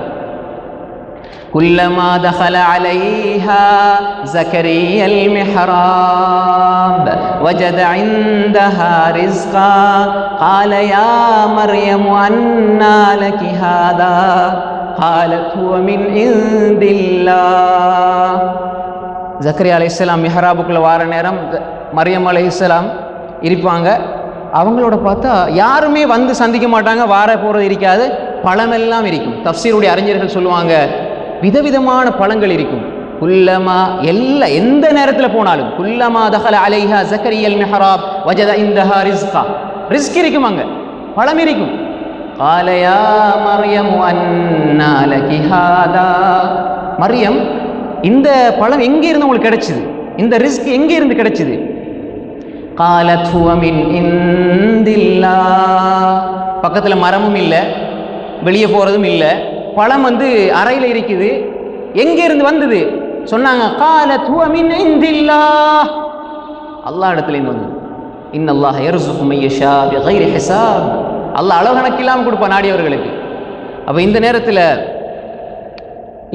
குல்லமா தஹல அலைஹா ஜக்கரியா அல்-மிஹ்ராப் வஜத இன்தஹா ரிஸ்கா قال يا مريم أنى لك هذا قالت هو من عند الله. ஜக்கரியா அலைஹிஸ்ஸலாம் மிஹ்ராபுக்குள்ள வார நேரம் மரியம் அலைஹிஸ்ஸலாம் இருப்பாங்க. அவங்களோட பார்த்தா யாருமே வந்து சந்திக்க மாட்டாங்க, வார போகிறது இருக்காது, பழமெல்லாம் இருக்கும். தஃப்சீருடைய அறிஞர்கள் சொல்லுவாங்க, விதவிதமான பழங்கள் இருக்கும். குல்லமா எந்த நேரத்தில் போனாலும் குல்லமா தஹல அலைஹா ஜக்கரியா அல்-மிஹ்ராப் வஜத இன்தஹா ரிஸ்கா, ரிஸ்க் இருக்கும், அங்க பழம் இருக்கும். قال يا مريم أنى لك هذا. மரியம், இந்த பழம் எங்கே இருந்து உங்களுக்கு கிடைச்சது? இந்த ரிஸ்க் எங்கே இருந்து கிடைச்சது? قالت هو من عند الله. பக்கத்துல மரமும் இல்லை, வெளியே போறதும் இல்லை, பழம் வந்து அறையில் இருக்குது. எங்கே இருந்து வந்தது சொன்னாங்க. قالت هو من عند الله. அல்லாஹ் இடத்துல இருந்து வந்தது. இன்னல்லாஹ யர்ஸுகு மன் யஷா பிகைரி ஹிசாப். அல்லாஹ் அளவு கணக்கில்லாமல் கொடுப்பான் நாடியவர்களுக்கு. அப்ப இந்த நேரத்தில்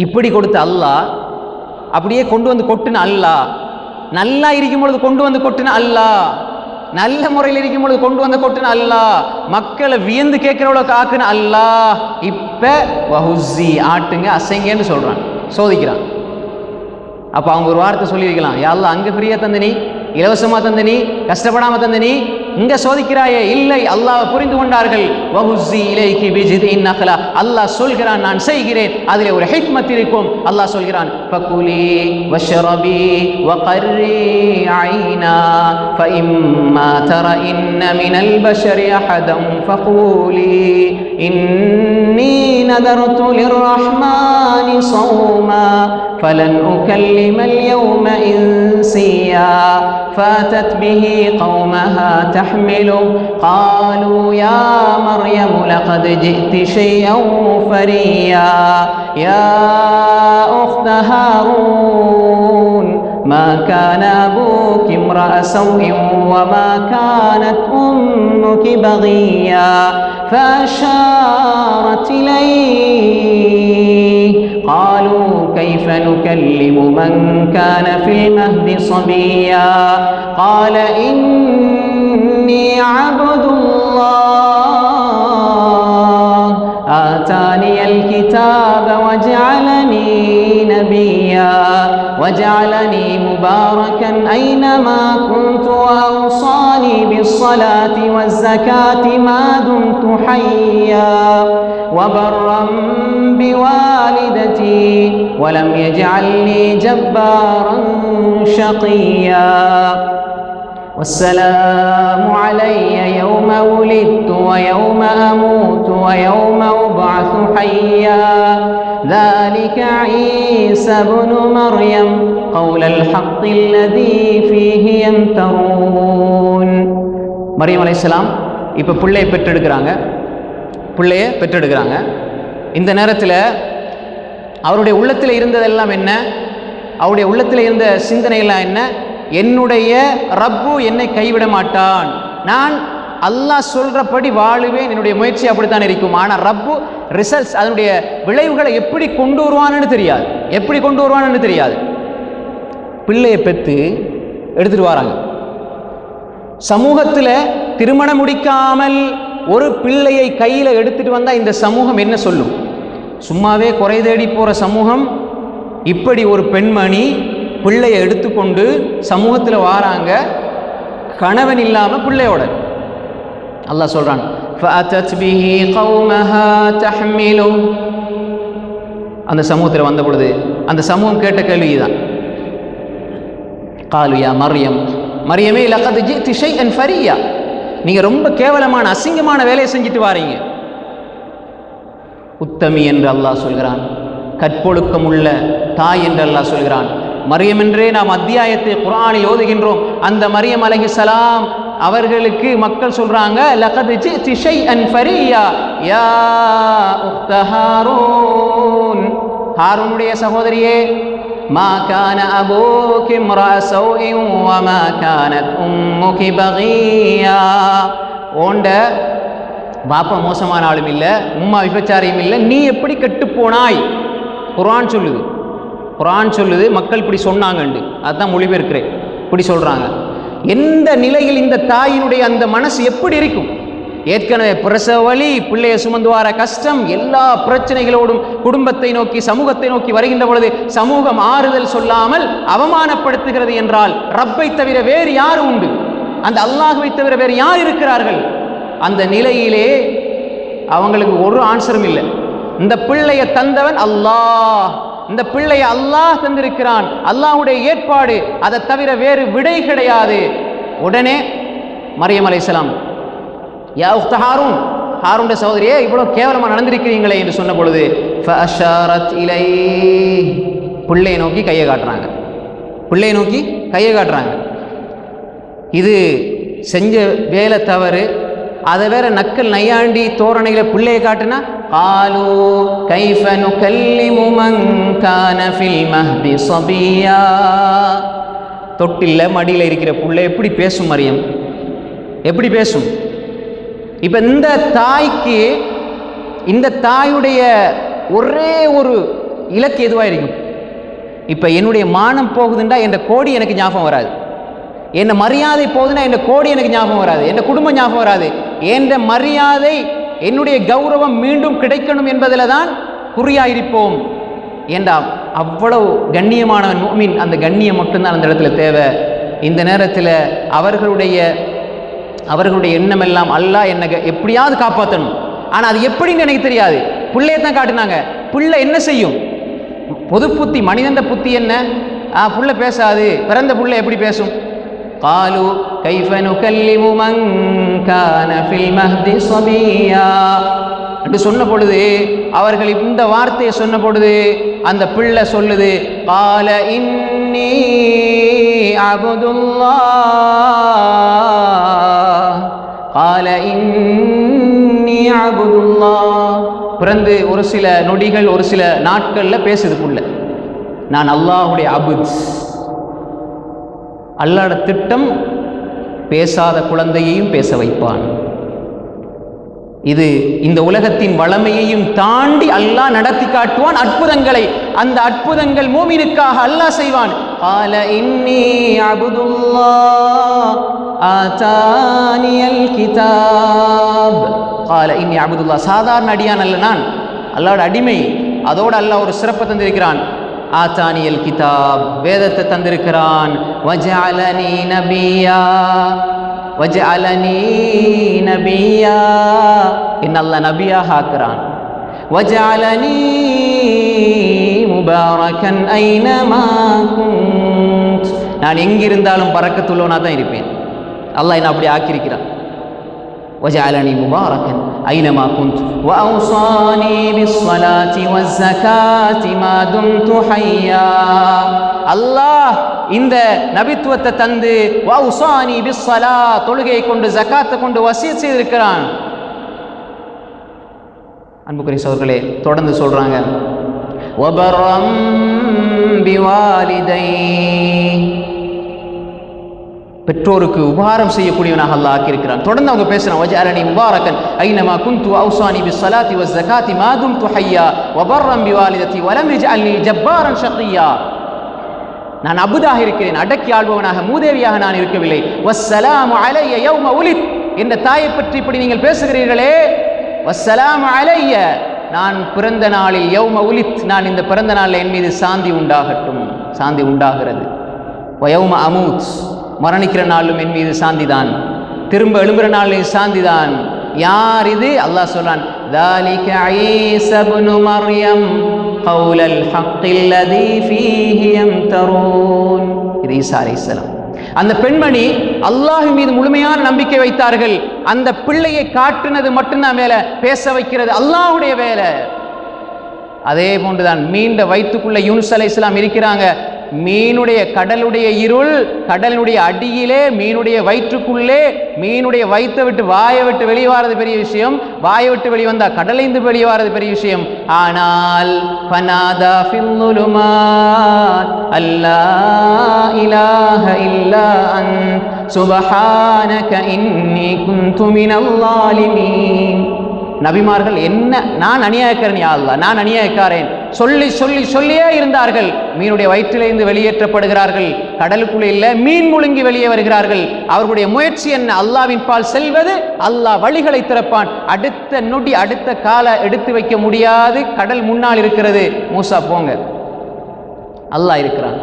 இப்படி கொடுத்த அல்லாஹ் அப்படியே கொண்டு வந்து கொட்டுன அல்லாஹ் நல்லா இருக்கும் பொழுது கொண்டு வந்து கொட்டுன அல்லாஹ், நல்ல முறையில் இருக்கும் பொழுது கொண்டு வந்து கொட்டுன அல்லாஹ், மக்களை வியந்து கேட்கிறவளுக்கு ஆக்குன அல்லாஹ். இப்ப வஹுஸி ஆட்டுங்க அசைங்கன்னு சொல்றான், சோதிக்கிறான். அப்ப அவங்க ஒரு வார்த்தை சொல்லி வைக்கலாம், யா அல்லாஹ் அங்க ஃப்ரீயா தந்த நீ, இலவசமா தந்த நீ, கஷ்டப்படாம தந்த நீ, இங்க சோதிக்கிறாயே. இல்லை, அல்லாஹ் புரிந்து கொண்டார்கள். வஹுஸி இலைகி பிஜிதின் நக்லா, அல்லாஹ் சொல்கிறான் நான் செய்கிறேன், அதிலே ஒரு ஹிக்மத் இருக்கும். அல்லாஹ் சொல்கிறான் ஃபகுலி வஷ்ரபி வகர்ரி ஐனா ஃபஇம்மா தரஇன்ன மினல் பஷரி அஹதன் ஃபகூலி இன்னி நதர்து லிர்ரஹ்மானி ஸௌமா ஃபலன் உகல்லிமல் யௌம இன்சியா فاتت به قومها تحمله قالوا يا مريم لقد جئت شيئا فريا يا أخت هارون ما كان أبوك امرأ سوء وما كانت أمك بغيا فأشارت إليه قالوا كيف نكلم من كان في المهد صبيا قال إني عبد الله آتاني الكتاب وجعلني نبيا وجعلني مباركا أينما كنت وأوصاني بالصلاة والزكاة ما دمت حيا وبرا بوالدتي ولم يجعلني جبارا شقيا والسلام علي يوم ولدت ويوم أموت ويوم أبعث حيا ذلك عيسى بن مريم قول الحق الذي فيه يمترون. மரியம் அலைஹிஸ்ஸலாம் இப்போ பிள்ளையை பெற்றெடுக்கிறாங்க. இந்த நேரத்தில் அவருடைய உள்ளத்தில் இருந்ததெல்லாம் என்ன? அவருடைய உள்ளத்தில் இருந்த சிந்தனையெல்லாம் என்ன? என்னுடைய ரப்பு என்னை கைவிட மாட்டான், நான் அல்லாஹ் சொல்றபடி வாழுவேன், என்னுடைய முயற்சி அப்படித்தான் இருக்கும். ஆனால் ரப்பு ரிசல்ட்ஸ், அதனுடைய விளைவுகளை எப்படி கொண்டு வருவான்னு தெரியாது. பிள்ளையை பெற்று எடுத்துட்டு வராங்க. சமூகத்தில் திருமணம் முடிக்காமல் ஒரு பிள்ளையை கையில் எடுத்துட்டு வந்தா இந்த சமூகம் என்ன சொல்லும்? சும்மாவே குறை தேடி போற சமூகம் இப்படி ஒரு பெண்மணி பிள்ளையை எடுத்துக்கொண்டு சமூகத்தில் வாராங்க, கணவன் இல்லாம பிள்ளையோட. அல்லாஹ் சொல்றான் فأتت به قومها تحمله. அந்த சமூகத்தில் வந்த பொழுது அந்த சமூகம் கேட்ட கேள்வி தான், قالوا يا مريم மரியமே لقد جئت شيئا فريا, நீங்க ரொம்ப கேவலமான அசிங்கமான வேலையை செஞ்சுட்டு வாரீங்க. உத்தமி என்று அல்லாஹ் சொல்கிறான், கற்பொழுக்கம் உள்ள தாய் என்று அல்லாஹ் சொல்கிறான். மரியம் என்றே நாம் அத்தியாயத்தை குர்ஆனில் ஓதுகின்றோம். அந்த மரியம் அலைஹிஸ்ஸலாம் அவர்களுக்கு மக்கள் சொல்றாங்க லகத் ஜிஅதி ஷைஅன் ஃபரியா யா உக்த ஹாரூன், ஹாரூனுடைய சகோதரியே, மா கான அபூகி இம்ரா ஸௌஇன் வ மா கானத் உம்முகி பகியா, ஓண்ட பாப்பா மோசமான ஆளும் இல்லை, உம்மா விபச்சாரியும் இல்லை, நீ எப்படி கெட்டு போனாய்? குர்ஆன் சொல்லுது மக்கள் இப்படி சொன்னாங்கண்டு, அதுதான் மொழிபெயர்க்கிறேன். இப்படி சொல்றாங்க. எந்த நிலையில் இந்த தாயினுடைய அந்த மனசு எப்படி இருக்கும்? ஏற்கனவே பிரசவ வலி, பிள்ளையை சுமந்து வர கஷ்டம், எல்லா பிரச்சனைகளோடும் குடும்பத்தை நோக்கி சமூகத்தை நோக்கி வருகின்ற பொழுது சமூகம் ஆறுதல் சொல்லாமல் அவமானப்படுத்துகிறது என்றால் ரப்பை தவிர வேறு யார் உண்டு? அந்த அல்லாஹ்வை தவிர வேறு யார் இருக்கிறார்கள்? அந்த நிலையிலே அவங்களுக்கு ஒரு ஆன்சரும் இல்லை. இந்த பிள்ளையை தந்தவன் அல்லாஹ், இந்த பிள்ளையை அல்லாஹ் தந்திருக்கிறான், அல்லாஹ்வுடைய ஏற்பாடு, அதை தவிர வேறு விடை கிடையாது. உடனே மரியம் அலைஹிஸ்ஸலாம் யா உக்த ஹாரூன், ஹாரூனுடைய சகோதரியே, இவ்வளவு கேவலமா நடந்திருக்கிறீங்களே என்று சொன்ன பொழுது ஃபஅஷாரத் இலைஹி, பிள்ளையை நோக்கி கையை காட்டுறாங்க. இது செஞ்ச வேலை தவறு, அதை வேற நக்கல் நையாண்டி தோரணைகளை பிள்ளையை காட்டுனா காலு கைஃப நுகல்லிமு மன் கான ஃபில் மஹ்தி ஸபியா, தொட்டில்ல மடியில் இருக்கிற பிள்ளை எப்படி பேசும்? மரியம் எப்படி பேசும்? இப்ப இந்த தாய்க்கு, இந்த தாயுடைய ஒரே ஒரு இலக்கு எதுவாக இருக்கும்? இப்போ என்னுடைய மானம் போகுதுண்டா என் கோடி எனக்கு ஞாபகம் வராது, என்ன மரியாதை போகுதுன்னா என் கோடி எனக்கு ஞாபகம் வராது, என் குடும்பம் ஞாபகம் வராது. என்ற மரியாதை என்னுடைய கௌரவம் மீண்டும் கிடைக்கணும் என்பதில் தான் குறியாயிருப்போம் என்றா. அவ்வளவு கண்ணியமானவன் முஃமின். அந்த கண்ணியம் மட்டும்தான் அந்த இடத்துல தேவை. இந்த நேரத்தில் அவர்களுடைய எண்ணமெல்லாம் அல்லாஹ் என்னை எப்படியாவது காப்பாற்றணும். ஆனால் அது எப்படின்னு எனக்கு தெரியாது. பிள்ளையை தான் காட்டினாங்க. பிள்ளை என்ன செய்யும்? பொது புத்தி, மனிதந்த புத்தி என்ன? புள்ள பேசாது. பிறந்த புள்ள எப்படி பேசும்? காலு கைஃப நுகல்லிமு மன் கான ஃபில் மஹ்தி ஸபியா என்று சொன்ன பொழுது, அவர்கள் இந்த வார்த்தையை சொன்ன பொழுது அந்த பிள்ளை சொல்லுது, கால இன்னி அபுதுல்லாஹ், கால இன்னி அபுதுல்லாஹ். பிறந்து ஒரு சில நொடிகள், ஒரு சில நாட்களில் பேசுது புள்ள, நான் அல்லாஹுடைய அபுத். அல்லாஹ்வோட திட்டம் பேசாத குழந்தையையும் பேச வைப்பான். இது இந்த உலகத்தின் வளமையையும் தாண்டி அல்லாஹ் நடத்தி காட்டுவான் அற்புதங்களை. அந்த அற்புதங்கள் மூமினுக்காக அல்லாஹ் செய்வான். قال إني عبد الله آتاني الكتاب. قال إني عبد الله. சாதாரண அடியான் அல்ல நான், அல்லாஹ்வோட அடிமை. அதோடு அல்லாஹ் ஒரு சிறப்பை தந்திருக்கிறான். ஆத்தானியல் கிதாப், வேதத்தை தந்திருக்கிறான். வஜஅலனி நபியா, வஜஅலனி நபியா, இன்னல்லாஹ் நபியாக ஆக்குறான். வஜஅலனி முபாரக்கன் ஐனமா குன்த், நான் எங்கிருந்தாலும் பரக்கத்துள்ளவனாக தான் இருப்பேன். அல்லாஹ் என்ன அப்படி ஆக்கியிருக்கிறான். وجعلني مباركا أينما كنت وأوصاني بالصلاة والزكاة ما دمت حيا. அல்லாஹ் இந்த நபித்துவத்தை தந்து வௌசானி பிஸ்ஸலா, தொழுகையை கொண்டு ஜகாத்தை கொண்டு வசியத் செய்திருக்கிறான். அன்புக்குரிய சகோதரர்களே, தொடர்ந்து சொல்றாங்க, வபரம் பிவாலிதை, பெற்றோருக்கு உபகாரம் செய்யக்கூடியவனாக அல்லாஹ் ஆக்கியிருக்கிறான். தொடர்ந்து அவங்க பேசுறான், வஜஅலனி முபாரக்கன் ஐனமா குன்து வௌசானி பிஸ்ஸலாத்தி வஸ்ஸகாத்தி மா தும்து ஹய்யா வபர்ரம் பிவாலிததி வலம் யஜஅல்னி ஜப்பாரன் ஷகியா. நான் அபுதாக இருக்கிறேன், அடக்கி ஆள்பவனாக, மூதேவியாக நான் இருக்கவில்லை. வஸ்ஸலாமு அலைய யௌம உலித், என்ற தாயை பற்றி இப்படி நீங்கள் பேசுகிறீர்களே, வஸ்ஸலாமு அலைய, நான் பிறந்த நாளில், யௌம உலித், நான் இந்த பிறந்த நாளில் என் மீது சாந்தி உண்டாகட்டும், சாந்தி உண்டாகிறது. வயௌம அமூத், மரணிக்கிற நாளும் என் மீது சாந்திதான், திரும்ப எழும்புற நாளில் சாந்திதான். யார் இது? அல்லாஹ் சொல்றான், ذَلِكَ عِيسَى ابْنُ مَرْيَمَ قَوْلَ الْحَقِّ الَّذِي فِيهِ يَمْتَرُونَ. இது ஈசா அலைஹிஸ்ஸலாம். அந்த பெண்மணி அல்லாஹ் மீது முழுமையான நம்பிக்கை வைத்தார்கள். அந்த பிள்ளையை காட்டுனது மட்டும்தான் வேலை, பேச வைக்கிறது அல்லாஹ்வுடைய வேலை. அதே போன்றுதான் மீண்ட வயிற்றுக்குள்ள யூனுஸ் அலைஹிஸ்ஸலாம் இருக்கிறாங்க. மீனுடைய கடலுடைய இருள், கடலுடைய அடியிலே, மீனுடைய வயிற்றுக்குள்ளே, மீனுடைய வயிற்றை விட்டு வாயை விட்டு வெளியே வாரது பெரிய விஷயம், வாயை விட்டு வெளியே வந்தா கடலைந்து வெளியே வாரது பெரிய விஷயம். ஆனால் ஃபனாதா ஃபில்லுலுமாத் அல்லா இலாஹ இல்லா அன்த் சுப்ஹானக இன்னி குன்து மினல் ஸாலிமீன். நபிமார்கள் என்ன, நான் அநியாயக்காரன் யா அல்லாஹ், நான் அநியாயக்காரன் சொல்லி சொல்லி சொல்லியே இருந்தார்கள். மீனுடைய வயிற்றிலிருந்து வெளியேற்றப்படுகிறார்கள், கடலுக்குள்ளே இல்லை, மீன் முழுங்கி வெளியே வருகிறார்கள். அவர்களுடைய முயற்சி என்ன? அல்லாஹ்வின் பால் செல்வது. அல்லாஹ் வழிகளை திறப்பான். அடுத்த நொடி, அடுத்த கால எடுத்து வைக்க முடியாது, கடல் முன்னால் இருக்கிறது. மூசா போங்க, அல்லாஹ் இருக்கிறான்,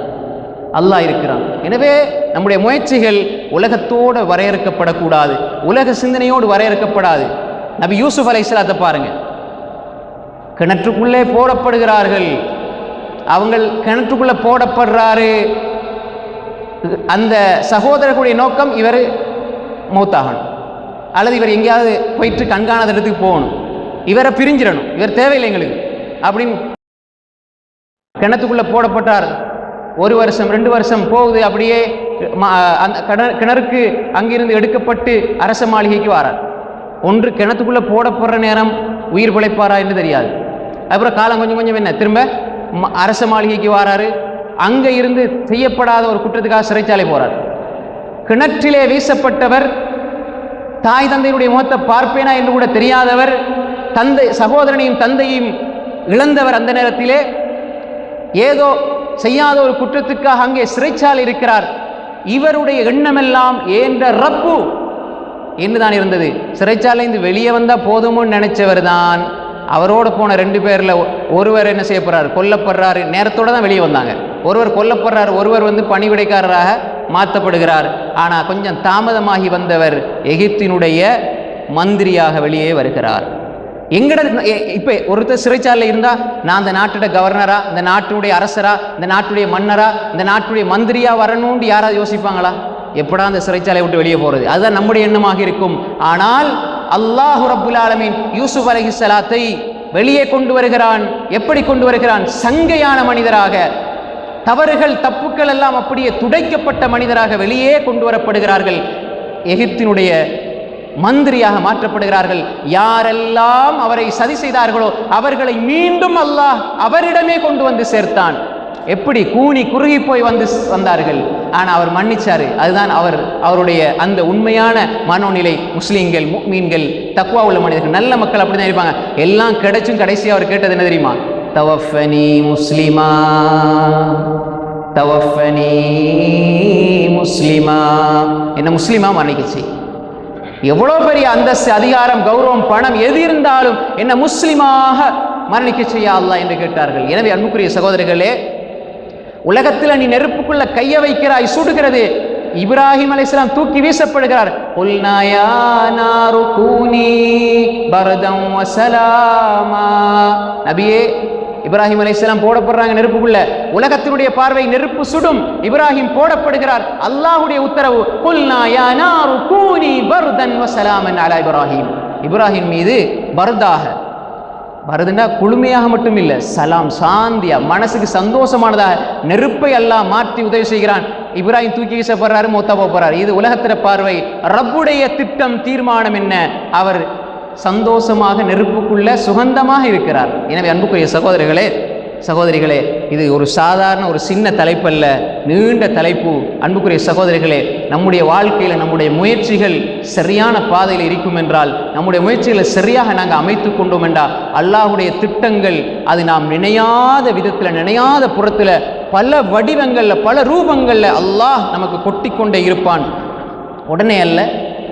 அல்லாஹ் இருக்கிறான். எனவே நம்முடைய முயற்சிகள் உலகத்தோடு வரையறுக்கப்படக்கூடாது, உலக சிந்தனையோடு வரையறுக்கப்படாது. நபி யூசுப் அலைஹிஸ்ஸலாத்தை பாருங்க, கிணற்றுக்குள்ளே போடப்படுகிறார்கள். அவங்க கிணற்றுக்குள்ளே போடப்படுறாரு. அந்த சகோதரர்களுடைய நோக்கம் இவர் மௌத்தாகணும், அல்லது இவர் எங்கேயாவது போயிட்டு கண்காணாத இடத்துக்கு போகணும், இவரை பிரிஞ்சிடணும், இவர் தேவையில்லை எங்களுக்கு அப்படின்னு கிணத்துக்குள்ளே போடப்பட்டார். 1 வருஷம் 2 வருஷம் போகுது. அப்படியே அந்த கிணறுக்கு அங்கிருந்து எடுக்கப்பட்டு அரச மாளிகைக்கு வாரார். ஒன்று கிணத்துக்குள்ளே போடப்படுற நேரம் உயிர் பிழைப்பாரா என்று தெரியாது. அப்புறம் காலம் கொஞ்சம் கொஞ்சம் என்ன, திரும்ப அரச மாளிகைக்கு வாராரு. அங்கே இருந்து செய்யப்படாத ஒரு குற்றத்துக்காக சிறைச்சாலை போறார். கிணற்றிலே வீசப்பட்டவர், தாய் தந்தையுடைய முகத்தை பார்ப்பேனா என்று கூட தெரியாதவர், தந்தை சகோதரனையும் தந்தையும் இழந்தவர். அந்த நேரத்திலே ஏதோ செய்யாத ஒரு குற்றத்துக்காக அங்கே சிறைச்சாலை இருக்கிறார். இவருடைய எண்ணமெல்லாம் ஏன்ற ரப்பு என்றுதான் இருந்தது. சிறைச்சாலைந்து வெளியே வந்தால் போதும்னு நினைச்சவர் தான் அவரோடு போன 2 பேரில் ஒருவர் என்ன செய்ய போறாரு, கொல்லப்படுறாரு. நேரத்தோடு தான் வெளியே வந்தாங்க. ஒருவர் கொல்லப்படுறார், ஒருவர் பணிவிடைக்காரராக மாற்றப்படுகிறார். ஆனால் கொஞ்சம் தாமதமாகி வந்தவர் எகிப்தினுடைய மந்திரியாக வெளியே வருகிறார். எங்கட இப்போ ஒருத்தர் சிறைச்சாலையில் இருந்தால் நான் அந்த நாட்டோட கவர்னரா, இந்த நாட்டுடைய அரசரா, இந்த நாட்டுடைய மன்னரா, இந்த நாட்டுடைய மந்திரியா வரணும்னு யாராவது யோசிப்பாங்களா? எப்படா அந்த சிறைச்சாலை விட்டு வெளியே போகிறது? அதுதான் நம்முடைய எண்ணமாக இருக்கும். ஆனால் அல்லாஹு ரப்புல் ஆலமீன் யூசுப் அலைஹிஸ்ஸலாத்தை வெளியே கொண்டு வருகிறான். எப்படி கொண்டு வருகிறான்? சங்கையான மனிதராக, தவறுகள் தப்புக்கள் எல்லாம் அப்படியே துடைக்கப்பட்ட மனிதராக வெளியே கொண்டு வரப்படுகிறார்கள். எகிப்தினுடைய மந்திரியாக மாற்றப்படுகிறார்கள். யாரெல்லாம் அவரை சதி செய்தார்களோ அவர்களை மீண்டும் அல்லாஹ் அவரிடமே கொண்டு வந்து சேர்த்தான். எப்படி கூனி குறுகி போய் வந்தார்கள், ஆனால் அவர் மன்னிச்சாரு. அதுதான் அவருடைய அந்த உண்மையான மனோநிலை. முஸ்லீம்கள், முஃமின்கள், தக்வா உள்ள மனிதர்கள், நல்ல மக்கள் அப்படிதான் இருப்பாங்க. எல்லாம் கிடைச்சும் கடைசியாக அவர் கேட்டது என்ன தெரியுமா? தவஃபனி முஸ்லிமா, தவஃபனி முஸ்லிமா, என்ன முஸ்லிமா மரணிக்குச்சு. எவ்வளோ பெரிய அந்தஸ்து, அதிகாரம், கௌரவம், பணம் எது இருந்தாலும் என்ன முஸ்லிமாக மரணிக்க செய்ய அல்லாஹ் என்று கேட்டார்கள். எனவே அன்புக்குரிய சகோதரர்களே, உலகத்தில் நீ நெருப்புக்குள்ள கைய வைக்கிறாய், சுடுகிறது. இப்ராஹிம் அலைஹிஸ்ஸலாம் தூக்கி வீசப்படுகிறார். குல்னா யா நாரு கூனி பர்தம் வ ஸலாமா. நபியே, இப்ராஹிம் அலைஹிஸ்ஸலாம் போடப்படுறாங்க நெருப்புக்குள்ள. உலகத்தினுடைய பார்வை நெருப்பு சுடும். இப்ராஹிம் போடப்படுகிறார். அல்லாஹ்வுடைய உத்தரவு, குல்னா யா நாரு கூனி பர்தன் வ ஸலாமன் அலா இப்ராஹிம். இப்ராஹிம் மீது பர்தாக, பருதுன்னா குளுமையாக மட்டும் இல்லை, சலாம், சாந்தியா, மனசுக்கு சந்தோஷமானதாக நெருப்பை அல்லாஹ் மாற்றி உதவி செய்கிறான். இப்ராஹிம் தூக்கி வீசப்படுறாரு, மௌத்தா போறாரு. இது உலகத்திற பார்வை. ரப்புடைய திட்டம், தீர்மானம் என்ன? அவர் சந்தோஷமாக நெருப்புக்குள்ள சுகந்தமாக இருக்கிறார். எனவே அன்புக்குரிய சகோதரர்களே, சகோதரிகளே, இது ஒரு சாதாரண ஒரு சின்ன தலைப்பல்ல, நீண்ட தலைப்பு. அன்புக்குரிய சகோதரிகளே, நம்முடைய வாழ்க்கையில் நம்முடைய முயற்சிகள் சரியான பாதையில் இருக்கும் என்றால், நம்முடைய முயற்சிகளை சரியாக நாங்கள் அமைத்து கொண்டோம் என்றால், அல்லாஹ்வுடைய திட்டங்கள் அது நாம் நினையாத விதத்தில், நினையாத புறத்தில், பல வடிவங்களில், பல ரூபங்களில் அல்லாஹ் நமக்கு கொட்டிக்கொண்டே இருப்பான். உடனே அல்ல,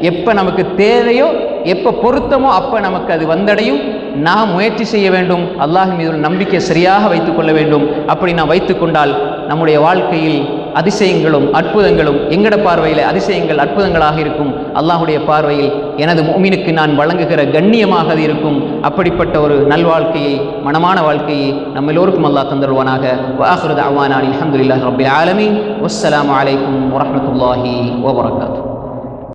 எப்போ நமக்கு தேவையோ, எப்போ பொருத்தமோ அப்போ நமக்கு அது வந்தடையும். நாம் முயற்சி செய்ய வேண்டும். அல்லாஹ் மீது நம்பிக்கை சரியாக வைத்துக் கொள்ள வேண்டும். அப்படி நாம் வைத்துக்கொண்டால் நம்முடைய வாழ்க்கையில் அதிசயங்களும் அற்புதங்களும், எங்கட பார்வையில் அதிசயங்கள் அற்புதங்களாக இருக்கும். அல்லாஹுடைய பார்வையில் எனது முஃமினுக்கு நான் வழங்குகிற கண்ணியமாக அது இருக்கும். அப்படிப்பட்ட ஒரு நல்வாழ்க்கையை, மனமான வாழ்க்கையை நம்ம எல்லோருக்கும் அல்லாஹ் தந்தருவானாக. வஆகிரு தஅவானா அல்ஹம்துலில்லாஹி ரப்பில் ஆலமீன். வஸ்ஸலாமு அலைக்கும் வரஹ்மத்துல்லாஹி வபரகாத்துஹு.